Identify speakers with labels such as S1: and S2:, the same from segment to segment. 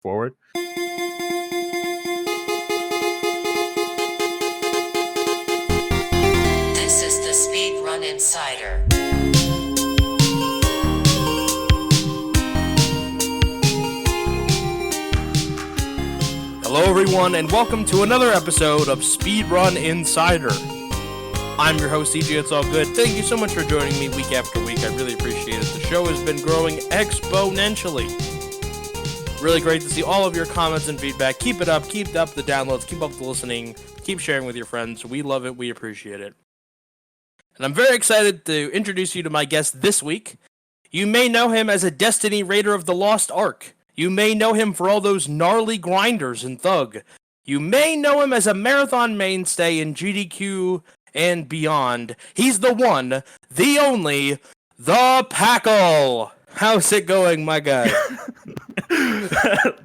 S1: forward.
S2: This is the Speedrun Insider.
S3: Hello everyone, and welcome to another episode of Speedrun Insider. I'm your host, CJitsallGewd. Thank you so much for joining me week after week. I really appreciate it. The show has been growing exponentially. Really great to see all of your comments and feedback. Keep it up. Keep up the downloads. Keep up the listening. Keep sharing with your friends. We love it. We appreciate it. And I'm very excited to introduce you to my guest this week. You may know him as a Destiny Raider of the Lost Ark. You may know him for all those gnarly grinders in Thug. You may know him as a marathon mainstay in GDQ and beyond. He's the one, the only, ThePackle. How's it going, my guy?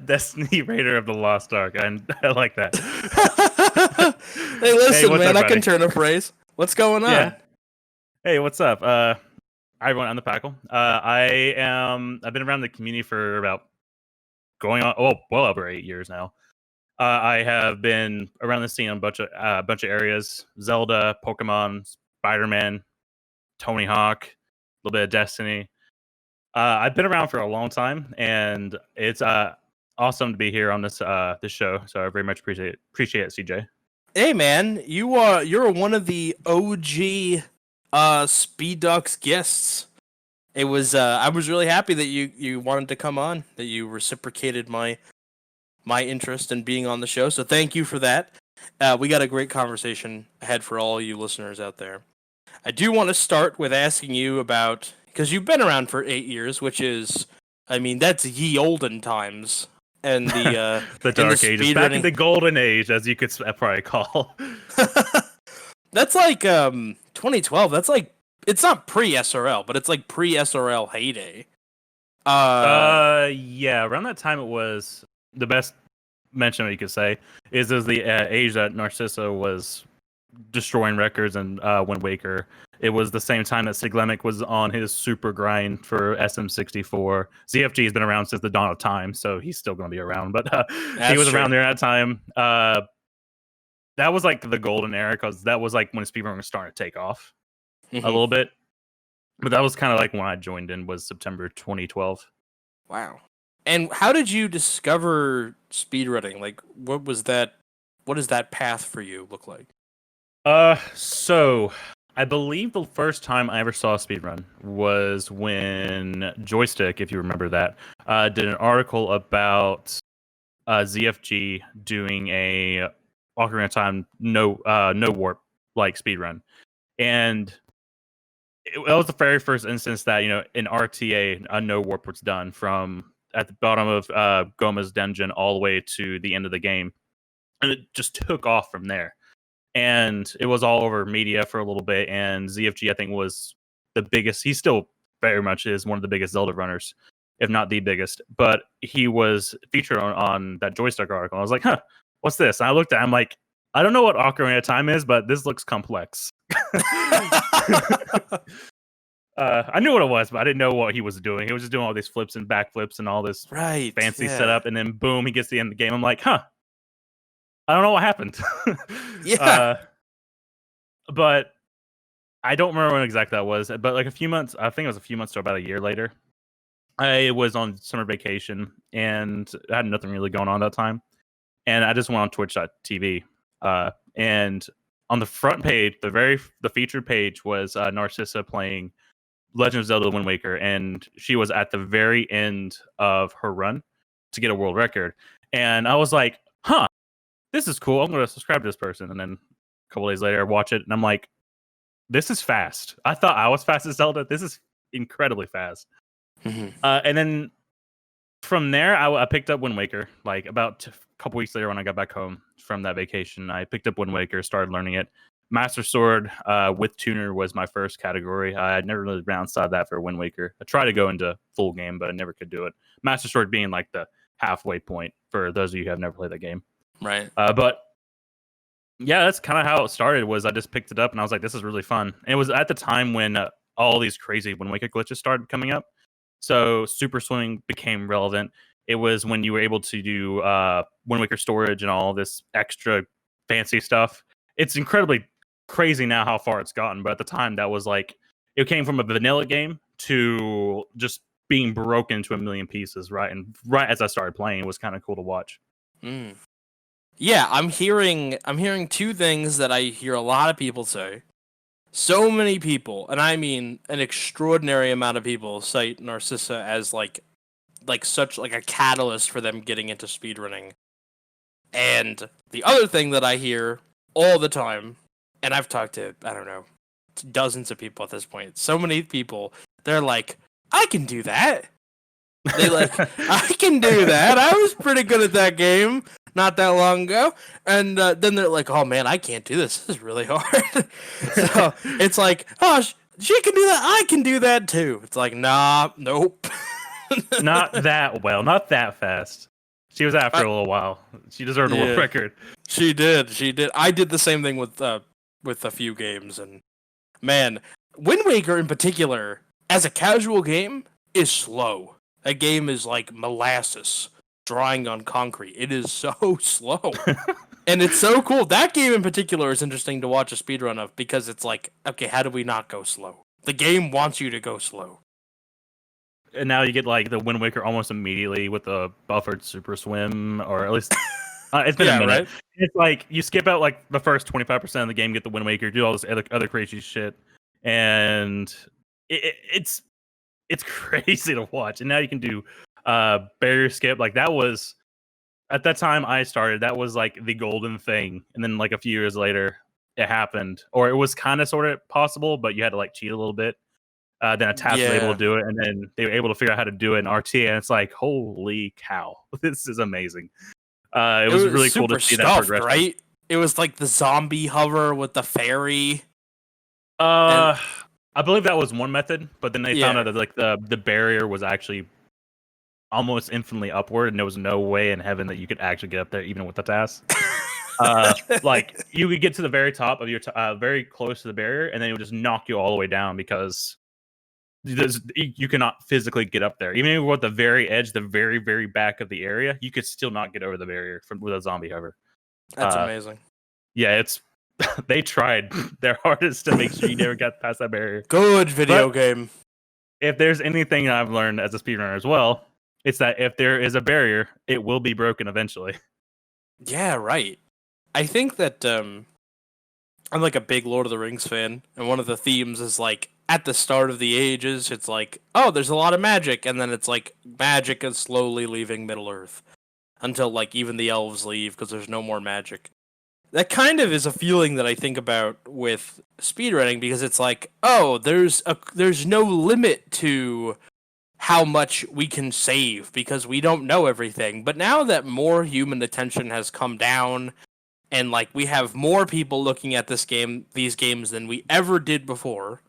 S1: Destiny Raider of the Lost Ark. I like that.
S3: Hey, listen,
S1: what's
S3: man,
S1: up,
S3: I can
S1: buddy?
S3: turn a phrase. What's going on?
S1: Yeah. Hey, what's up? Hi, everyone. I'm ThePackle. I've been around the community for about well over 8 years now. I have been around the scene on a bunch of areas: Zelda, Pokemon, Spider-Man, Tony Hawk, a little bit of Destiny. I've been around for a long time, and it's awesome to be here on this show. So I very much appreciate it, CJ.
S3: Hey, man, you're one of the OG Speed Ducks guests. It was I was really happy that you wanted to come on, that you reciprocated my interest in being on the show. So thank you for that. We got a great conversation ahead for all you listeners out there. I do want to start with asking you about, because you've been around for 8 years, which is, I mean, that's ye olden times. And the
S1: the dark ages, back in the golden age, as you could probably call.
S3: That's like 2012. That's like, it's not pre-SRL, but it's like pre-SRL heyday.
S1: Yeah, around that time it was the best mention you could say is the age that Narcissa was destroying records and Wind Waker. It was the same time that Siglemic was on his super grind for SM64. ZFG has been around since the dawn of time, so he's still going to be around. But he was around there at that time. That was like the golden era, because that was like when speedrun was starting to take off a little bit. But that was kind of like when I joined in, was September 2012.
S3: Wow. And how did you discover speedrunning? Like, what does that path for you look like?
S1: So I believe the first time I ever saw a speedrun was when Joystick, if you remember that, did an article about ZFG doing a Ocarina of Time no warp like speedrun. And that was the very first instance that, in RTA, a no warp was done from at the bottom of Goma's dungeon all the way to the end of the game. And it just took off from there. And it was all over media for a little bit. And ZFG, I think, was the biggest. He still very much is one of the biggest Zelda runners, if not the biggest. But he was featured on that Joystick article. I was like, what's this? And I looked at it, I'm like, I don't know what Ocarina of Time is, but this looks complex. I knew what it was, but I didn't know what he was doing. He was just doing all these flips and backflips and all this fancy setup, and then boom, he gets to the end of the game. I'm like, I don't know what happened. But I don't remember when exactly that was. But like a few months, I think it was a few months to about a year later, I was on summer vacation and I had nothing really going on that time. And I just went on twitch.tv. And on the front page, the featured page was Narcissa playing Legend of Zelda Wind Waker, and she was at the very end of her run to get a world record. And I was like, this is cool. I'm going to subscribe to this person. And then a couple days later, I watch it, and I'm like, this is fast. I thought I was fast as Zelda. This is incredibly fast. And then from there, I picked up Wind Waker. Like about a couple weeks later when I got back home from that vacation, I picked up Wind Waker, started learning it. Master Sword with Tuner was my first category. I had never really been outside that for Wind Waker. I tried to go into full game, but I never could do it. Master Sword being like the halfway point for those of you who have never played that game.
S3: Right.
S1: But yeah, that's kind of how it started. Was I just picked it up and I was like, this is really fun. And it was at the time when all these crazy Wind Waker glitches started coming up. So Super Swing became relevant. It was when you were able to do Wind Waker storage and all this extra fancy stuff. It's incredibly crazy now how far it's gotten, but at the time that was like it came from a vanilla game to just being broken into a million pieces, right? And right as I started playing, it was kind of cool to watch.
S3: Yeah, I'm hearing two things that I hear a lot of people say. So many people, and I mean an extraordinary amount of people, cite Narcissa as like such like a catalyst for them getting into speedrunning. And the other thing that I hear all the time, and I've talked to, I don't know, dozens of people at this point, so many people, they're like, I can do that. They like, I can do that. I was pretty good at that game not that long ago. And then they're like, oh man, I can't do this. This is really hard. So it's like, oh, she can do that. I can do that too. It's like, nah, nope.
S1: Not that well, not that fast. She was after a little while. She deserved a world record.
S3: She did. I did the same thing with a few games, and man, Wind Waker in particular, as a casual game, is slow. That game is like molasses drying on concrete. It is so slow. And it's so cool. That game in particular is interesting to watch a speedrun of because it's like, okay, how do we not go slow? The game wants you to go slow.
S1: And now you get like the Wind Waker almost immediately with the buffered super swim, or at least it's been a minute. Right? It's like you skip out like the first 25% of the game, get the Wind Waker, do all this other crazy shit, and it's crazy to watch. And now you can do barrier skip. Like that was at that time I started. That was like the golden thing, and then like a few years later, it happened, or it was kind of sort of possible, but you had to like cheat a little bit. Then a task was able to do it, and then they were able to figure out how to do it in RTA, and it's like, holy cow, this is amazing. It was really cool to see that progression.
S3: Right? It was like the zombie hover with the fairy.
S1: I believe that was one method, but then they found out that like the barrier was actually almost infinitely upward, and there was no way in heaven that you could actually get up there, even with the task. Like you could get to the very top of your very close to the barrier, and then it would just knock you all the way down because you cannot physically get up there. Even if you were at the very edge, the very, very back of the area, you could still not get over the barrier with a zombie hover.
S3: That's amazing.
S1: Yeah, it's they tried their hardest to make sure you never got past that barrier.
S3: Good video game.
S1: If there's anything I've learned as a speedrunner as well, it's that if there is a barrier, it will be broken eventually.
S3: Yeah, right. I think that I'm like a big Lord of the Rings fan, and one of the themes is like, at the start of the ages, it's like, oh, there's a lot of magic, and then it's like magic is slowly leaving Middle-earth until like even the elves leave because there's no more magic. That kind of is a feeling that I think about with speedrunning because it's like, oh, there's no limit to how much we can save because we don't know everything. But now that more human attention has come down and like we have more people looking at these games than we ever did before,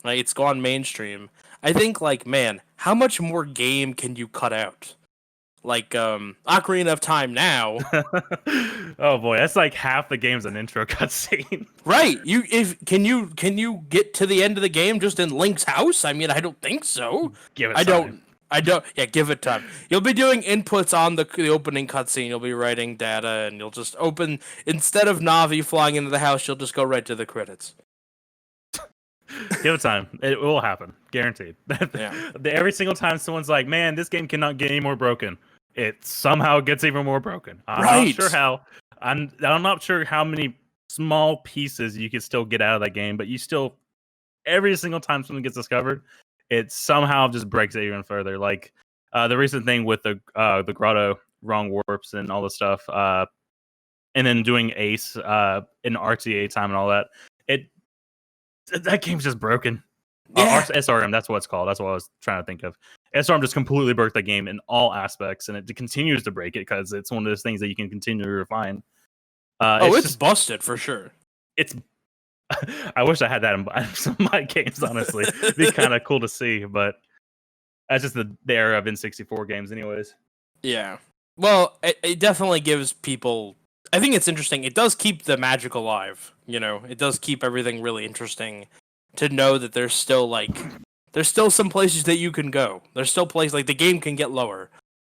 S3: like it's gone mainstream. I think like, man, how much more game can you cut out? Like Ocarina of Time now.
S1: Oh boy, that's like half the game's an intro cutscene.
S3: Right. Can you get to the end of the game just in Link's house? I mean, I don't think so.
S1: Give it time.
S3: I don't. Yeah, give it time. You'll be doing inputs on the opening cutscene. You'll be writing data, and you'll just open instead of Navi flying into the house. You'll just go right to the credits.
S1: Give it time. It will happen. Guaranteed. Yeah. Every single time someone's like, man, this game cannot get any more broken, it somehow gets even more broken. I'm not sure how. I'm not sure how many small pieces you can still get out of that game, but you still, every single time something gets discovered, it somehow just breaks it even further. Like the recent thing with the grotto, wrong warps, and all the stuff, and then doing Ace in RTA time and all that. That game's just broken.
S3: Yeah.
S1: SRM, that's what it's called. That's what I was trying to think of. SRM just completely broke that game in all aspects, and it continues to break it because it's one of those things that you can continue to refine.
S3: It's just busted for sure.
S1: I wish I had that in some of my games, honestly. It'd be kind of cool to see, but that's just the era of N64 games anyways.
S3: Yeah. Well, it definitely gives people... I think it's interesting. It does keep the magic alive, you know? It does keep everything really interesting to know that there's still some places that you can go. There's still places, like, the game can get lower.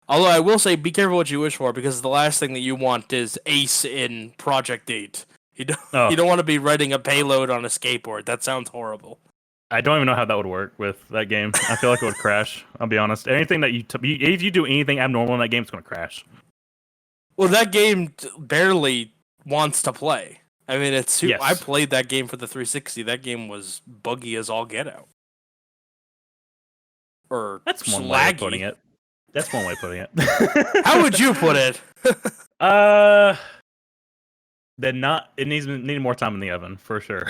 S3: Although I will say, be careful what you wish for, because the last thing that you want is Ace in Project 8. You don't want to be riding a payload on a skateboard. That sounds horrible.
S1: I don't even know how that would work with that game. I feel like it would crash. I'll be honest. Anything that if you do anything abnormal in that game, it's going to crash.
S3: Well, that game barely wants to play. I mean,
S1: Yes.
S3: I played that game for the 360. That game was buggy as all get out. Or
S1: That's one
S3: slaggy.
S1: way of putting it. That's one way of putting it.
S3: How would you put it?
S1: It needed more time in the oven for sure.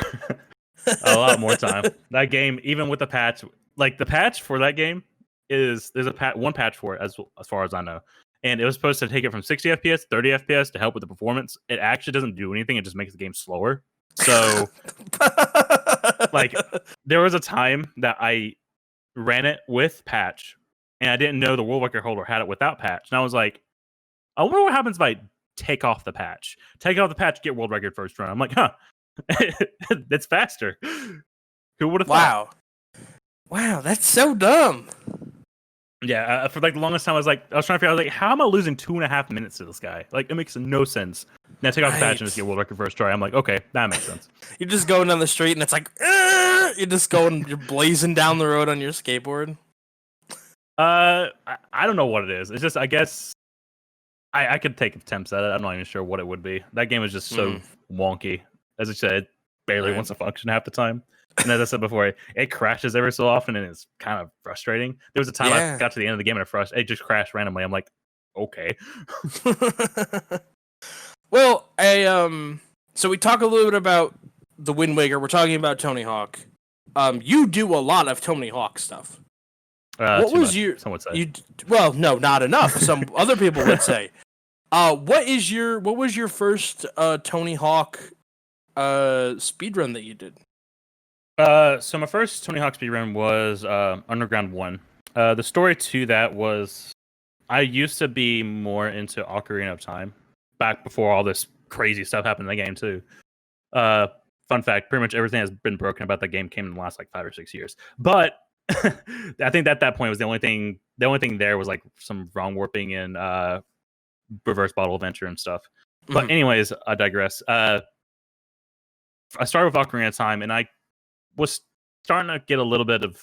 S1: A lot more time. That game, even with the patch, like the patch for that game there's one patch for it as far as I know, and it was supposed to take it from 60 FPS, 30 FPS to help with the performance. It actually doesn't do anything. It just makes the game slower. So, like, there was a time that I ran it with patch, and I didn't know the world record holder had it without patch, and I was like, I wonder what happens if I take off the patch, get world record first run. I'm like, huh. That's faster. Who would have thought?
S3: Wow, that's so dumb.
S1: Yeah, for like the longest time, I was trying to figure out, like, how am I losing 2.5 minutes to this guy? Like, it makes no sense. Now take off the patch and just get world record first try. I'm like, okay, that makes sense.
S3: You're just going down the street and it's like, you're blazing down the road on your skateboard.
S1: I don't know what it is. It's just, I guess I could take attempts at it. I'm not even sure what it would be. That game is just so wonky. As I said, it barely wants to function half the time. And as I said before, it crashes every so often, and it's kind of frustrating. There was a time I got to the end of the game and it just crashed randomly. I'm like, okay.
S3: Well, so we talk a little bit about the Wind Waker. We're talking about Tony Hawk. You do a lot of Tony Hawk stuff. What was your?
S1: Some would say.
S3: Well, no, not enough. Some other people would say. What was your first Tony Hawk speedrun that you did?
S1: So my first Tony Hawk speedrun was Underground 1. The story to that was I used to be more into Ocarina of Time back before all this crazy stuff happened in the game too. Fun fact, pretty much everything that's been broken about that game came in the last like 5 or 6 years. But I think at that point was the only thing there was like some wrong warping and reverse bottle adventure and stuff. But anyways, I digress. I started with Ocarina of Time, and I was starting to get a little bit of,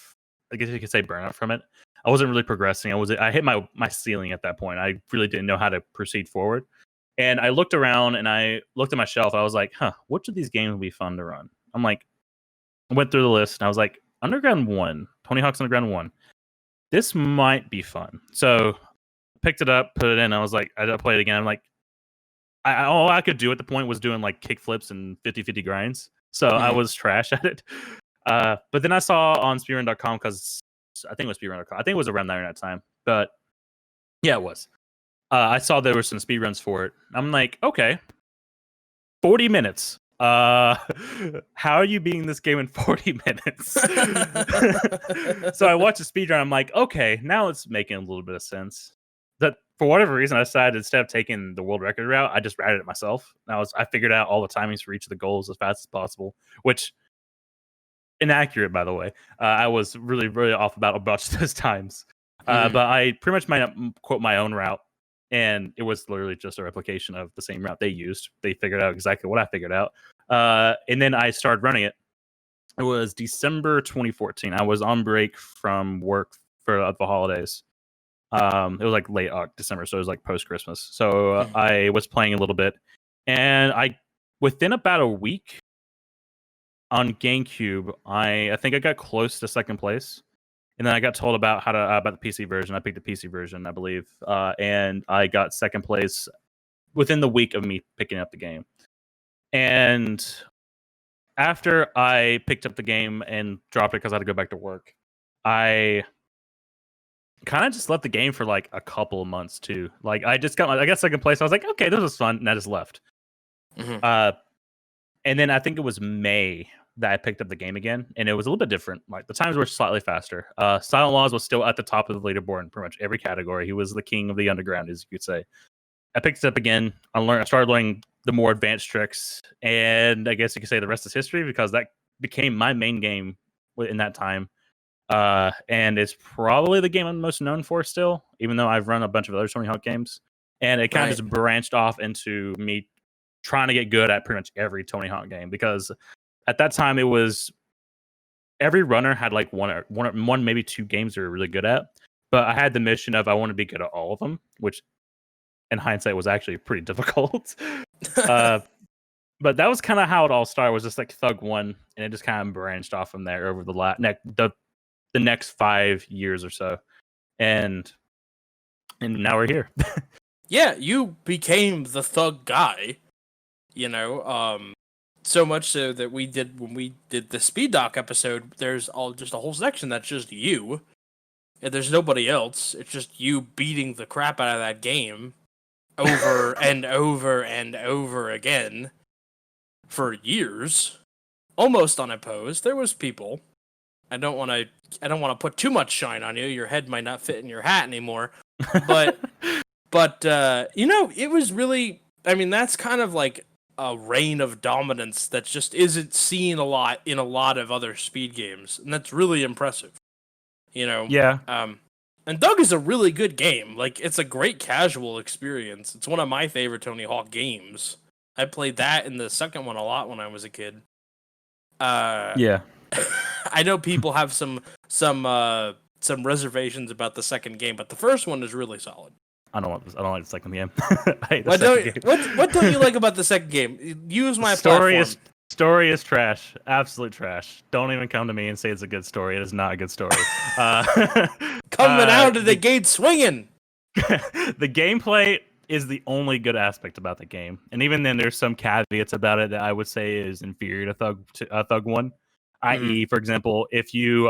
S1: I guess you could say, burnout from it. I wasn't really progressing. I hit my ceiling at that point. I really didn't know how to proceed forward. And I looked around and I looked at my shelf. I was like, which of these games would be fun to run? I'm like, I went through the list and I was like, Underground 1, Tony Hawk's Underground 1. This might be fun. So picked it up, put it in. I was like, I played it again. I'm like, all I could do at the point was doing like kick flips and 50-50 grinds. So I was trash at it. But then I saw on speedrun.com, because I think it was speedrun.com. I think it was around there at that time. But yeah, it was. I saw there were some speedruns for it. I'm like, okay, 40 minutes. How are you beating this game in 40 minutes? So I watched the speedrun. I'm like, okay, now it's making a little bit of sense. That for whatever reason, I decided instead of taking the world record route, I just routed it myself. I figured out all the timings for each of the goals as fast as possible, which inaccurate, by the way. I was really, really off about those times. But I pretty much might quote my own route, and it was literally just a replication of the same route they used. They figured out exactly what I figured out. And then I started running it. It was December 2014. I was on break from work for the holidays. It was like late December, so it was like post-Christmas. So I was playing a little bit, and within about a week on GameCube, I think I got close to second place. And then I got told about about the PC version. I picked the PC version, I believe, and I got second place within the week of me picking up the game. And after I picked up the game and dropped it because I had to go back to work, I kind of just left the game for like a couple of months too. Like I got second place. I was like, okay, this was fun, and I just left. And then I think it was May that I picked up the game again, and it was a little bit different. Like the times were slightly faster. Silent Laws was still at the top of the leaderboard in pretty much every category. He was the king of the underground, as you could say. I picked it up again. I started learning the more advanced tricks, and I guess you could say the rest is history, because that became my main game in that time. and it's probably the game I'm most known for still, even though I've run a bunch of other Tony Hawk games. And it kind of just branched off into me trying to get good at pretty much every Tony Hawk game, because at that time it was every runner had like one maybe two games they were really good at. But I had the mission of I want to be good at all of them, which in hindsight was actually pretty difficult. But that was kind of how it all started. Was just like Thug 1, and it just kind of branched off from there over the next 5 years or so, and now we're here.
S3: Yeah, you became the Thug guy, so much so that when we did the Speed Doc episode, there's just a whole section that's just you, and there's nobody else. It's just you beating the crap out of that game over and over and over again for years, almost unopposed. There was people. I don't want to put too much shine on you. Your head might not fit in your hat anymore, but it was really. I mean, that's kind of like a reign of dominance that just isn't seen a lot in a lot of other speed games, and that's really impressive.
S1: Yeah.
S3: And Thug is a really good game. Like, it's a great casual experience. It's one of my favorite Tony Hawk games. I played that in the second one a lot when I was a kid.
S1: Yeah.
S3: I know people have some reservations about the second game, but the first one is really solid.
S1: I don't like the second game. I hate the
S3: What
S1: second game.
S3: What don't you like about the second game? Use my
S1: story
S3: platform.
S1: Story is trash. Absolute trash. Don't even come to me and say it's a good story. It is not a good story.
S3: Coming out of the gate swinging.
S1: The gameplay is the only good aspect about the game, and even then, there's some caveats about it that I would say is inferior to Thug 1. I.e., for example, if you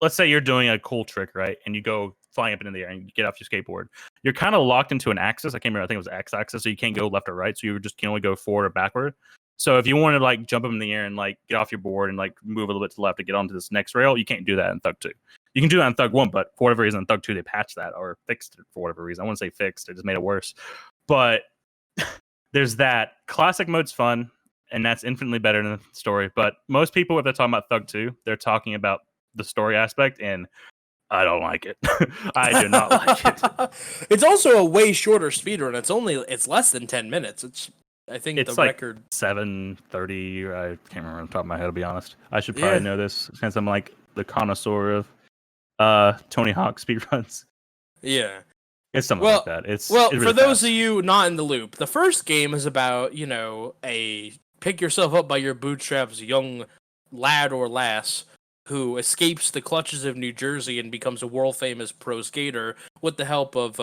S1: let's say you're doing a cool trick, right, and you go flying up into the air and you get off your skateboard, you're kind of locked into an axis. I can't remember. I think it was X-axis, so you can't go left or right. So you can only go forward or backward. So if you want to like jump up in the air and like get off your board and like move a little bit to the left to get onto this next rail, you can't do that in Thug 2. You can do that in Thug 1, but for whatever reason, in Thug 2, they patched that or fixed it for whatever reason. I wouldn't say fixed, it just made it worse. But there's that. Classic mode's fun, and that's infinitely better than the story. But most people, if they're talking about Thug 2, they're talking about the story aspect, and I don't like it. I do not like it.
S3: It's also a way shorter speedrun. It's less than 10 minutes. I think
S1: it's
S3: the
S1: like
S3: record
S1: 7:30. I can't remember on the top of my head, to be honest. I should probably know this since I'm like the connoisseur of Tony Hawk speedruns.
S3: Yeah.
S1: It's something like that. It's
S3: really
S1: for
S3: those
S1: fast.
S3: of you not in the loop, the first game is about, a pick yourself up by your bootstraps young lad or lass who escapes the clutches of New Jersey and becomes a world-famous pro skater with the help of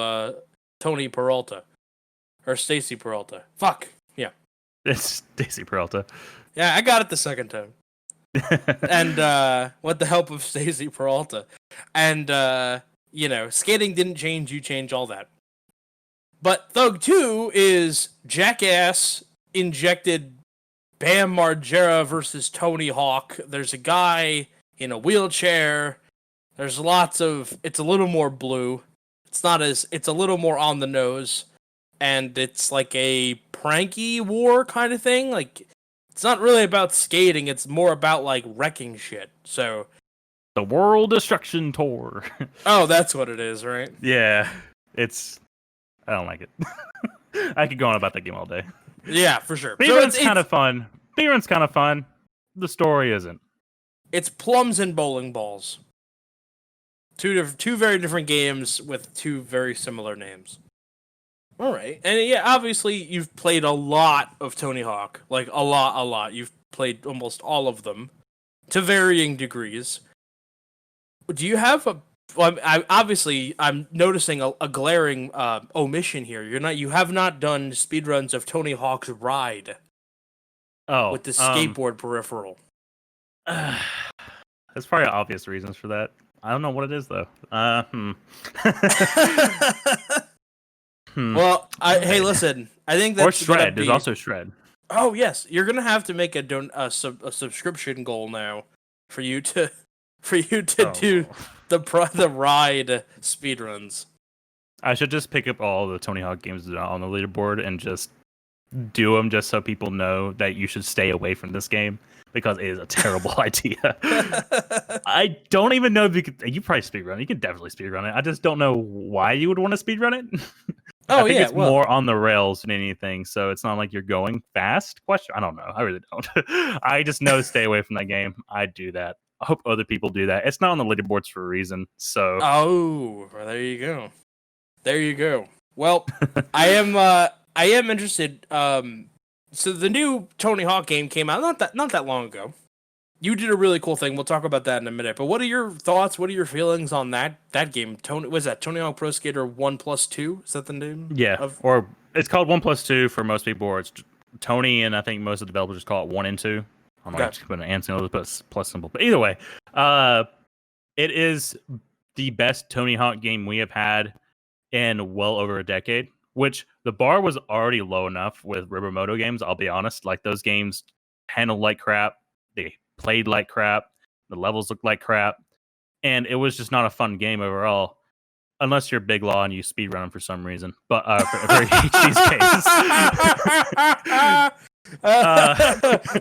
S3: Tony Peralta. Or Stacy Peralta. Fuck. Yeah.
S1: It's Stacy Peralta.
S3: Yeah, I got it the second time. And with the help of Stacy Peralta. And, skating didn't change, you change all that. But Thug 2 is Jackass injected Bam Margera versus Tony Hawk. There's a guy in a wheelchair. There's it's a little more blue. It's a little more on the nose. And it's like a pranky war kind of thing. Like, it's not really about skating. It's more about like wrecking shit. So,
S1: the World Destruction Tour.
S3: Oh, that's what it is, right?
S1: Yeah, I don't like it. I could go on about that game all day.
S3: Yeah, for sure.
S1: Speedrun's kind of fun. Speedrun's kind of fun. The story isn't.
S3: It's plums and bowling balls. Two very different games with two very similar names. All right. And yeah, obviously you've played a lot of Tony Hawk. Like, a lot. You've played almost all of them to varying degrees. Do you have I'm noticing a glaring omission here. You have not done speedruns of Tony Hawk's Ride.
S1: Oh,
S3: with the skateboard peripheral.
S1: There's probably obvious reasons for that. I don't know what it is though.
S3: Well, hey, listen. I think that's
S1: or Shred. There's also Shred.
S3: Oh yes, you're gonna have to make a subscription goal now for you to do the Ride speedruns.
S1: I should just pick up all the Tony Hawk games on the leaderboard and just do them just so people know that you should stay away from this game because it is a terrible idea. I don't even know if you probably speedrun it. You can definitely speedrun it. I just don't know why you would want to speedrun it. I think it's more on the rails than anything, so it's not like you're going fast. I don't know. I really don't. I just know to stay away from that game. I do that. I hope other people do that. It's not on the leaderboards for a reason. So
S3: well, there you go. There you go. Well, I am interested. So the new Tony Hawk game came out not that long ago. You did a really cool thing. We'll talk about that in a minute. But what are your thoughts? What are your feelings on that game? Was that Tony Hawk Pro Skater 1+2? Is that the name?
S1: Yeah, or it's called 1+2 for most people, or it's Tony, and I think most of the developers just call it 1 and 2. I'm not just putting an and symbol, but plus symbol. But either way, it is the best Tony Hawk game we have had in well over a decade, which the bar was already low enough with Rivermoto games, I'll be honest. Like, those games handled like crap, they played like crap, the levels looked like crap, and it was just not a fun game overall, unless you're Big Law and you speedrun them for some reason. But for HD's case,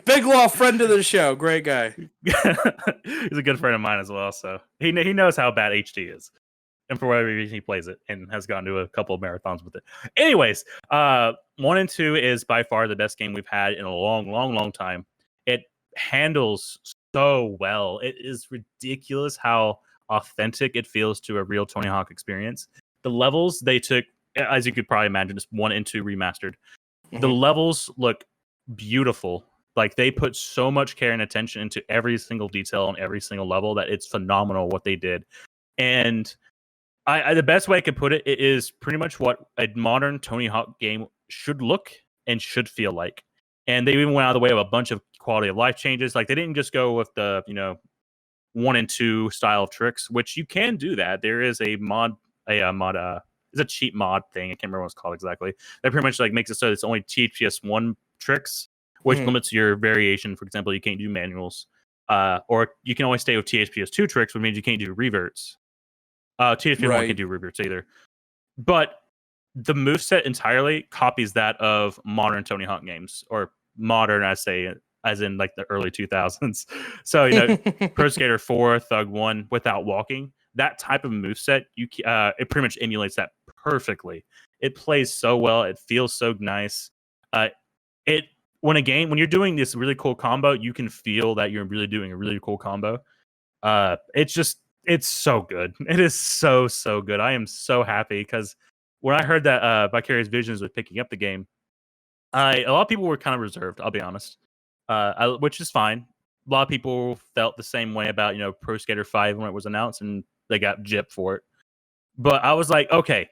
S3: Big Law, friend of the show, great guy.
S1: He's a good friend of mine as well, so he knows how bad HD is. And for whatever reason, he plays it and has gone to a couple of marathons with it. Anyways, 1 and 2 is by far the best game we've had in a long time. It handles so well. It is ridiculous how authentic it feels to a real Tony Hawk experience. The levels they took, as you could probably imagine, just 1 and 2 remastered. The levels look beautiful. Like, they put so much care and attention into every single detail on every single level that it's phenomenal what they did. And the best way I could put it, it is pretty much what a modern Tony Hawk game should look and should feel like. And they even went out of the way of a bunch of quality of life changes. Like, they didn't just go with the 1 and 2 style of tricks, which you can do that. There is a mod, it's a cheat mod thing. I can't remember what it's called exactly. That pretty much like makes it so it's only THPS 1 tricks, which limits your variation. For example, you can't do manuals, or you can only stay with THPS 2 tricks, which means you can't do reverts. THPS 1 can do reverts either. But the moveset entirely copies that of modern Tony Hawk games, or modern, I say, as in like the early 2000s. So, Pro Skater 4, Thug 1, without walking, that type of moveset, it pretty much emulates that perfectly. It plays so well. It feels so nice. When you're doing this really cool combo, you can feel that you're really doing a really cool combo. It's so good. It is so good. I am so happy because when I heard that Vicarious Visions was picking up the game, a lot of people were kind of reserved, I'll be honest, which is fine. A lot of people felt the same way about Pro Skater 5 when it was announced, and they got gypped for it. But I was like, okay,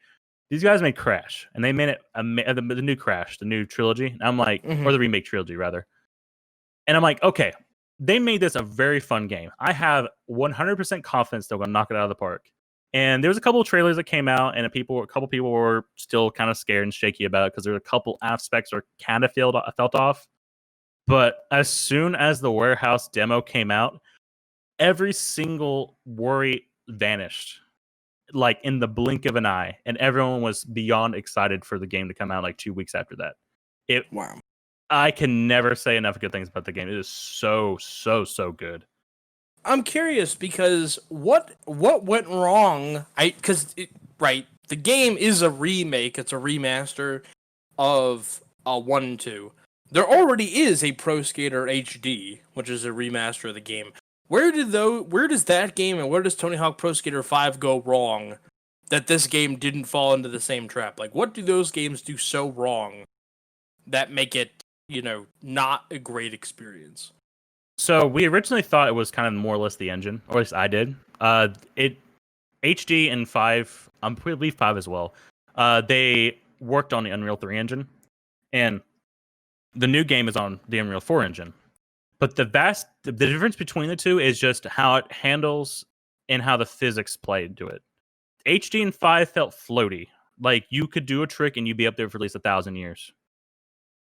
S1: these guys made Crash, and they made it the new Crash, the new trilogy. And I'm like, or the remake trilogy rather. And I'm like, okay, they made this a very fun game. I have 100% confidence they're going to knock it out of the park. And there was a couple of trailers that came out, and a couple people were still kind of scared and shaky about it because there were a couple aspects that kind of felt off. But as soon as the warehouse demo came out, every single worry vanished, like in the blink of an eye, and everyone was beyond excited for the game to come out like 2 weeks after that.
S3: Wow.
S1: I can never say enough good things about the game. It is so good.
S3: I'm curious because what went wrong? The game is a remake. It's a remaster of 1 and 2. There already is a Pro Skater HD, which is a remaster of the game. Where does that game and where does Tony Hawk Pro Skater 5 go wrong that this game didn't fall into the same trap? Like, what do those games do so wrong that make it, not a great experience?
S1: So we originally thought it was kind of more or less the engine, or at least I did. HD and 5, I believe 5 as well. They worked on the Unreal 3 engine, and the new game is on the Unreal 4 engine. But the difference between the two is just how it handles and how the physics play into it. HD and 5 felt floaty. Like, you could do a trick and you'd be up there for at least 1,000 years.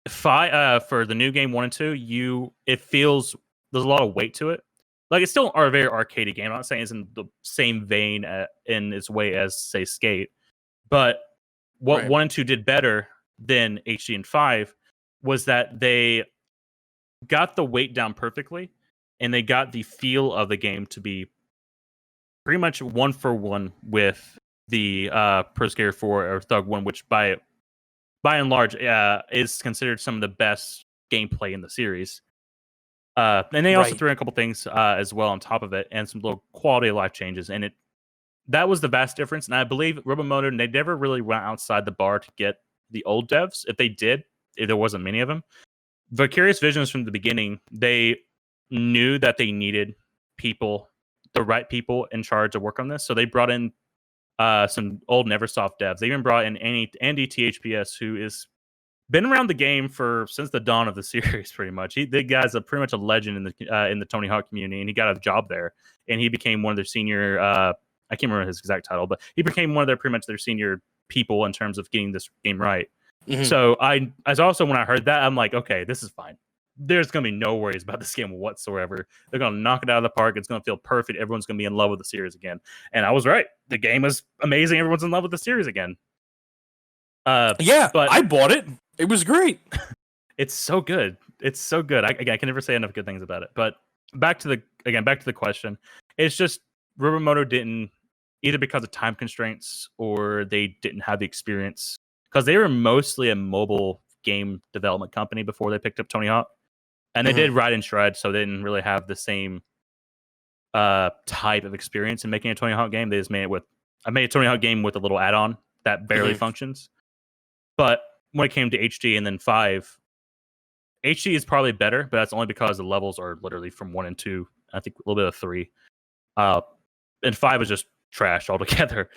S1: 5, for the new game 1 and 2, it feels there's a lot of weight to it. Like, it's still a very arcadey game. I'm not saying it's in the same vein in its way as, say, Skate. But what 1 and 2 did better than HD and 5 was that they got the weight down perfectly, and they got the feel of the game to be pretty much one for one with the Pro Skater 4 or Thug 1, which by and large is considered some of the best gameplay in the series. And they also threw in a couple things as well on top of it, and some little quality of life changes. And that was the vast difference. And I believe Robomoto, they never really went outside the bar to get the old devs. If they did, there wasn't many of them. Vicarious Visions from the beginning, they knew that they needed people, the right people in charge to work on this. So they brought in some old Neversoft devs. They even brought in Andy THPS, who is been around the game since the dawn of the series, pretty much. The guy's pretty much a legend in the Tony Hawk community, and he got a job there, and he became one of their senior. I can't remember his exact title, but he became one of their senior people in terms of getting this game right. Mm-hmm. So when I heard that, I'm like, okay, this is fine. There's gonna be no worries about this game whatsoever. They're gonna knock it out of the park. It's gonna feel perfect. Everyone's gonna be in love with the series again. And I was right. The game is amazing. Everyone's in love with the series again.
S3: But I bought it. It was great.
S1: It's so good. It's so good. I can never say enough good things about it. But back to the question. It's just Robomoto didn't, either because of time constraints or they didn't have the experience, because they were mostly a mobile game development company before they picked up Tony Hawk. And they did Ride and Shred, so they didn't really have the same type of experience in making a Tony Hawk game. They just made I made a Tony Hawk game with a little add-on that barely functions. But when it came to HD and then 5, HD is probably better, but that's only because the levels are literally from 1 and 2. I think a little bit of 3. And 5 is just trash altogether.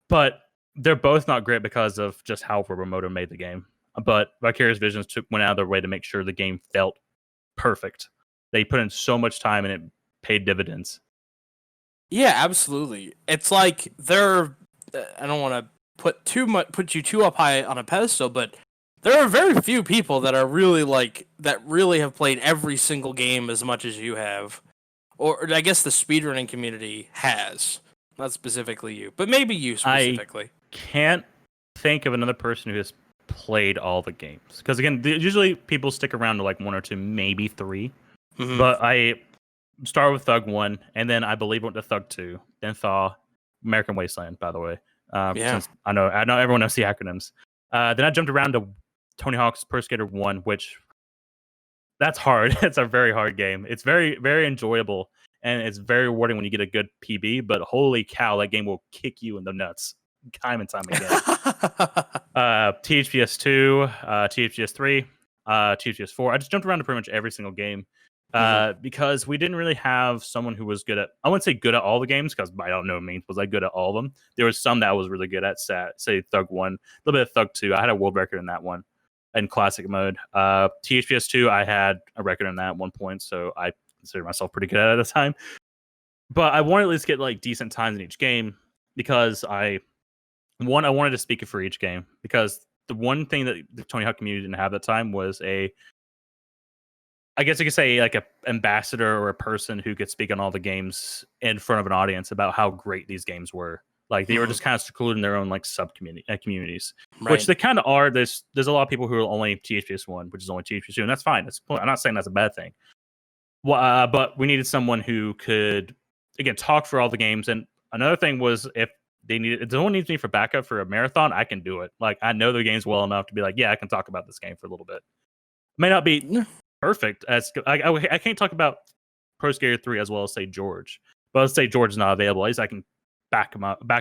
S1: But they're both not great because of just how Robomoto made the game. But Vicarious Visions went out of their way to make sure the game felt perfect. They put in so much time and it paid dividends.
S3: Yeah, absolutely. It's like I don't want to put you too up high on a pedestal, but there are very few people that are really have played every single game as much as you have. Or I guess the speedrunning community has. Not specifically you, but maybe you specifically.
S1: I can't think of another person who has played all the games. Because again, usually people stick around to like 1 or 2, maybe 3. Mm-hmm. But I started with Thug 1, and then I believe went to Thug 2, then Thaw, American Wasteland, by the way. Since I know everyone knows the acronyms. Then I jumped around to Tony Hawk's Pro Skater 1, which that's hard. It's a very hard game. It's very, very enjoyable, and it's very rewarding when you get a good PB, but holy cow, that game will kick you in the nuts time and time again. THPS 2, THPS 3, THPS 4. I just jumped around to pretty much every single game because we didn't really have someone who was good at, I wouldn't say good at all the games, because by no means was I good at all of them. There was some that I was really good at, say Thug 1, a little bit of Thug 2. I had a world record in that one. In classic mode. THPS 2, I had a record in that at one point, so I consider myself pretty good at it at the time. But I wanted to at least get like decent times in each game, because I wanted to speak it for each game, because the one thing that the Tony Hawk community didn't have at the time was I guess you could say like a ambassador or a person who could speak on all the games in front of an audience about how great these games were. Like they were just kind of secluded in their own like communities, which they kind of are. There's a lot of people who are only THPS 1, which is only THPS 2, and that's fine. I'm not saying that's a bad thing. But we needed someone who could again talk for all the games. And another thing was, if someone needs me for backup for a marathon, I can do it. Like I know the games well enough to be like, yeah, I can talk about this game for a little bit. May not be perfect as I can't talk about Pro Skater 3 as well as say George, but let's say George is not available. At least I can back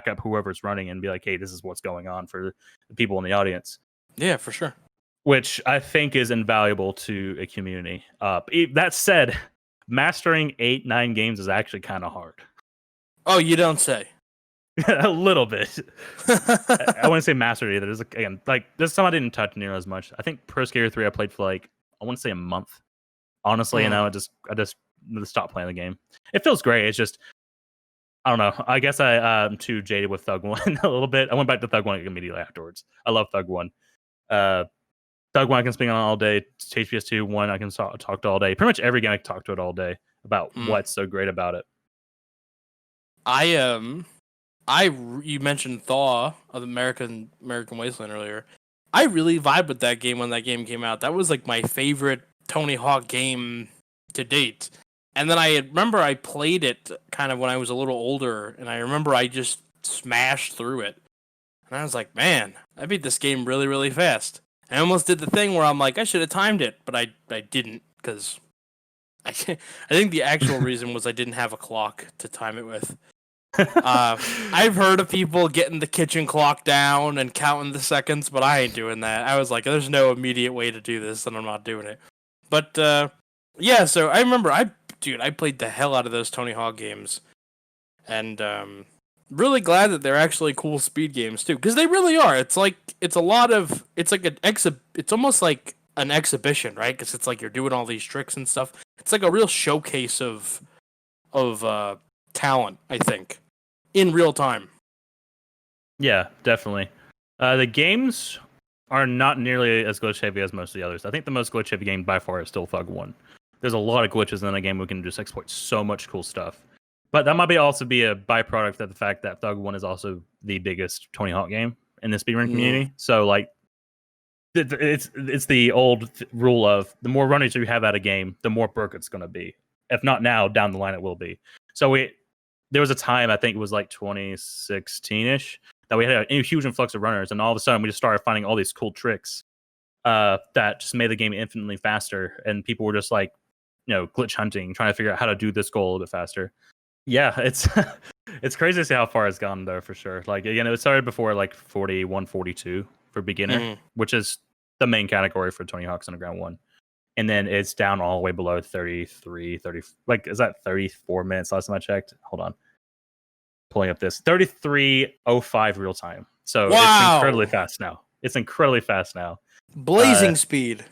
S1: up whoever's running and be like, hey, this is what's going on for the people in the audience.
S3: Yeah, for sure.
S1: Which I think is invaluable to a community. That said, mastering 8-9 games is actually kind of hard.
S3: Oh, you don't say.
S1: A little bit. I wouldn't say mastered either. There's some I didn't touch near as much. I think Pro Skater 3 I played for like, I want to say a month. Honestly, and I just stopped playing the game. It feels great. It's just, I don't know. I guess I'm too jaded with Thug 1 a little bit. I went back to Thug 1 immediately afterwards. I love Thug 1. Thug 1 I can speak on all day. HPS 2 1 I can talk to all day. Pretty much every game I can talk to it all day about what's so great about it.
S3: You mentioned Thaw of American Wasteland earlier. I really vibed with that game when that game came out. That was like my favorite Tony Hawk game to date. And then I remember I played it kind of when I was a little older, and I remember I just smashed through it. And I was like, man, I beat this game really, really fast. I almost did the thing where I'm like, I should have timed it, but I didn't, because I think the actual reason was I didn't have a clock to time it with. I've heard of people getting the kitchen clock down and counting the seconds, but I ain't doing that. I was like, there's no immediate way to do this, and I'm not doing it. But yeah, so I remember I played the hell out of those Tony Hawk games, and really glad that they're actually cool speed games too, because they really are. It's like it's almost like an exhibition, right? Because it's like you're doing all these tricks and stuff. It's like a real showcase of talent, I think, in real time.
S1: Yeah, definitely. The games are not nearly as glitch heavy as most of the others. I think the most glitch heavy game by far is still Thug 1. There's a lot of glitches in the game. We can just exploit so much cool stuff. But that might also be a byproduct of the fact that Thug 1 is also the biggest Tony Hawk game in the speedrun community. So like, it's the old rule of the more runners you have at a game, the more broke it's going to be. If not now, down the line it will be. So there was a time, I think it was like 2016-ish, that we had a huge influx of runners, and all of a sudden we just started finding all these cool tricks that just made the game infinitely faster, and people were just like, glitch hunting, trying to figure out how to do this goal a little bit faster. Yeah, it's it's crazy to see how far it's gone, though, for sure. Like, again, it started before like 41, 42 for beginner, which is the main category for Tony Hawk's Underground 1. And then it's down all the way below 33, 30. Like, is that 34 minutes last time I checked? Hold on. Pulling up this. 33:05 real time. So It's incredibly fast now.
S3: Blazing speed.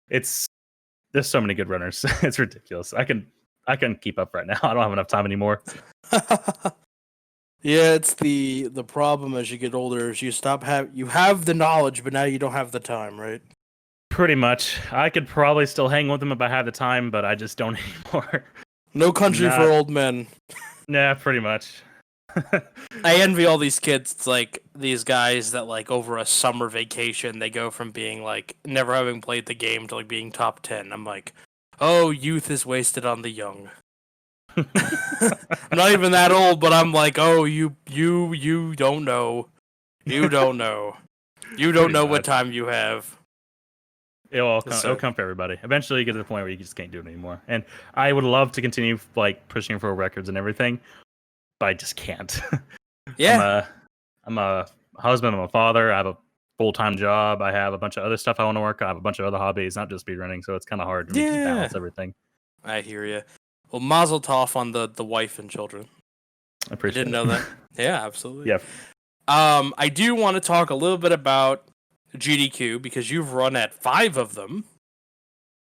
S1: There's so many good runners. It's ridiculous. I can keep up right now. I don't have enough time anymore.
S3: Yeah, it's the problem as you get older is you have the knowledge, but now you don't have the time, right?
S1: Pretty much. I could probably still hang with them if I had the time, but I just don't anymore.
S3: No country for old men.
S1: Yeah, pretty much.
S3: I envy all these kids. It's like these guys that like over a summer vacation, they go from being like never having played the game to like being top 10. I'm like, oh, youth is wasted on the young. I'm not even that old, but I'm like, oh, you don't know. You don't know. You don't know what time you have.
S1: It'll come for everybody. Eventually, you get to the point where you just can't do it anymore. And I would love to continue like pushing for records and everything, but I just can't.
S3: Yeah,
S1: I'm a husband. I'm a father. I have a full-time job. I have a bunch of other stuff I want to work on. I have a bunch of other hobbies, not just speedrunning. So it's kind of hard to balance everything.
S3: I hear you. Well, mazel tov on the wife and children.
S1: I appreciate.
S3: Didn't know that. Yeah, absolutely.
S1: Yeah.
S3: I do want to talk a little bit about GDQ because you've run at 5 of them.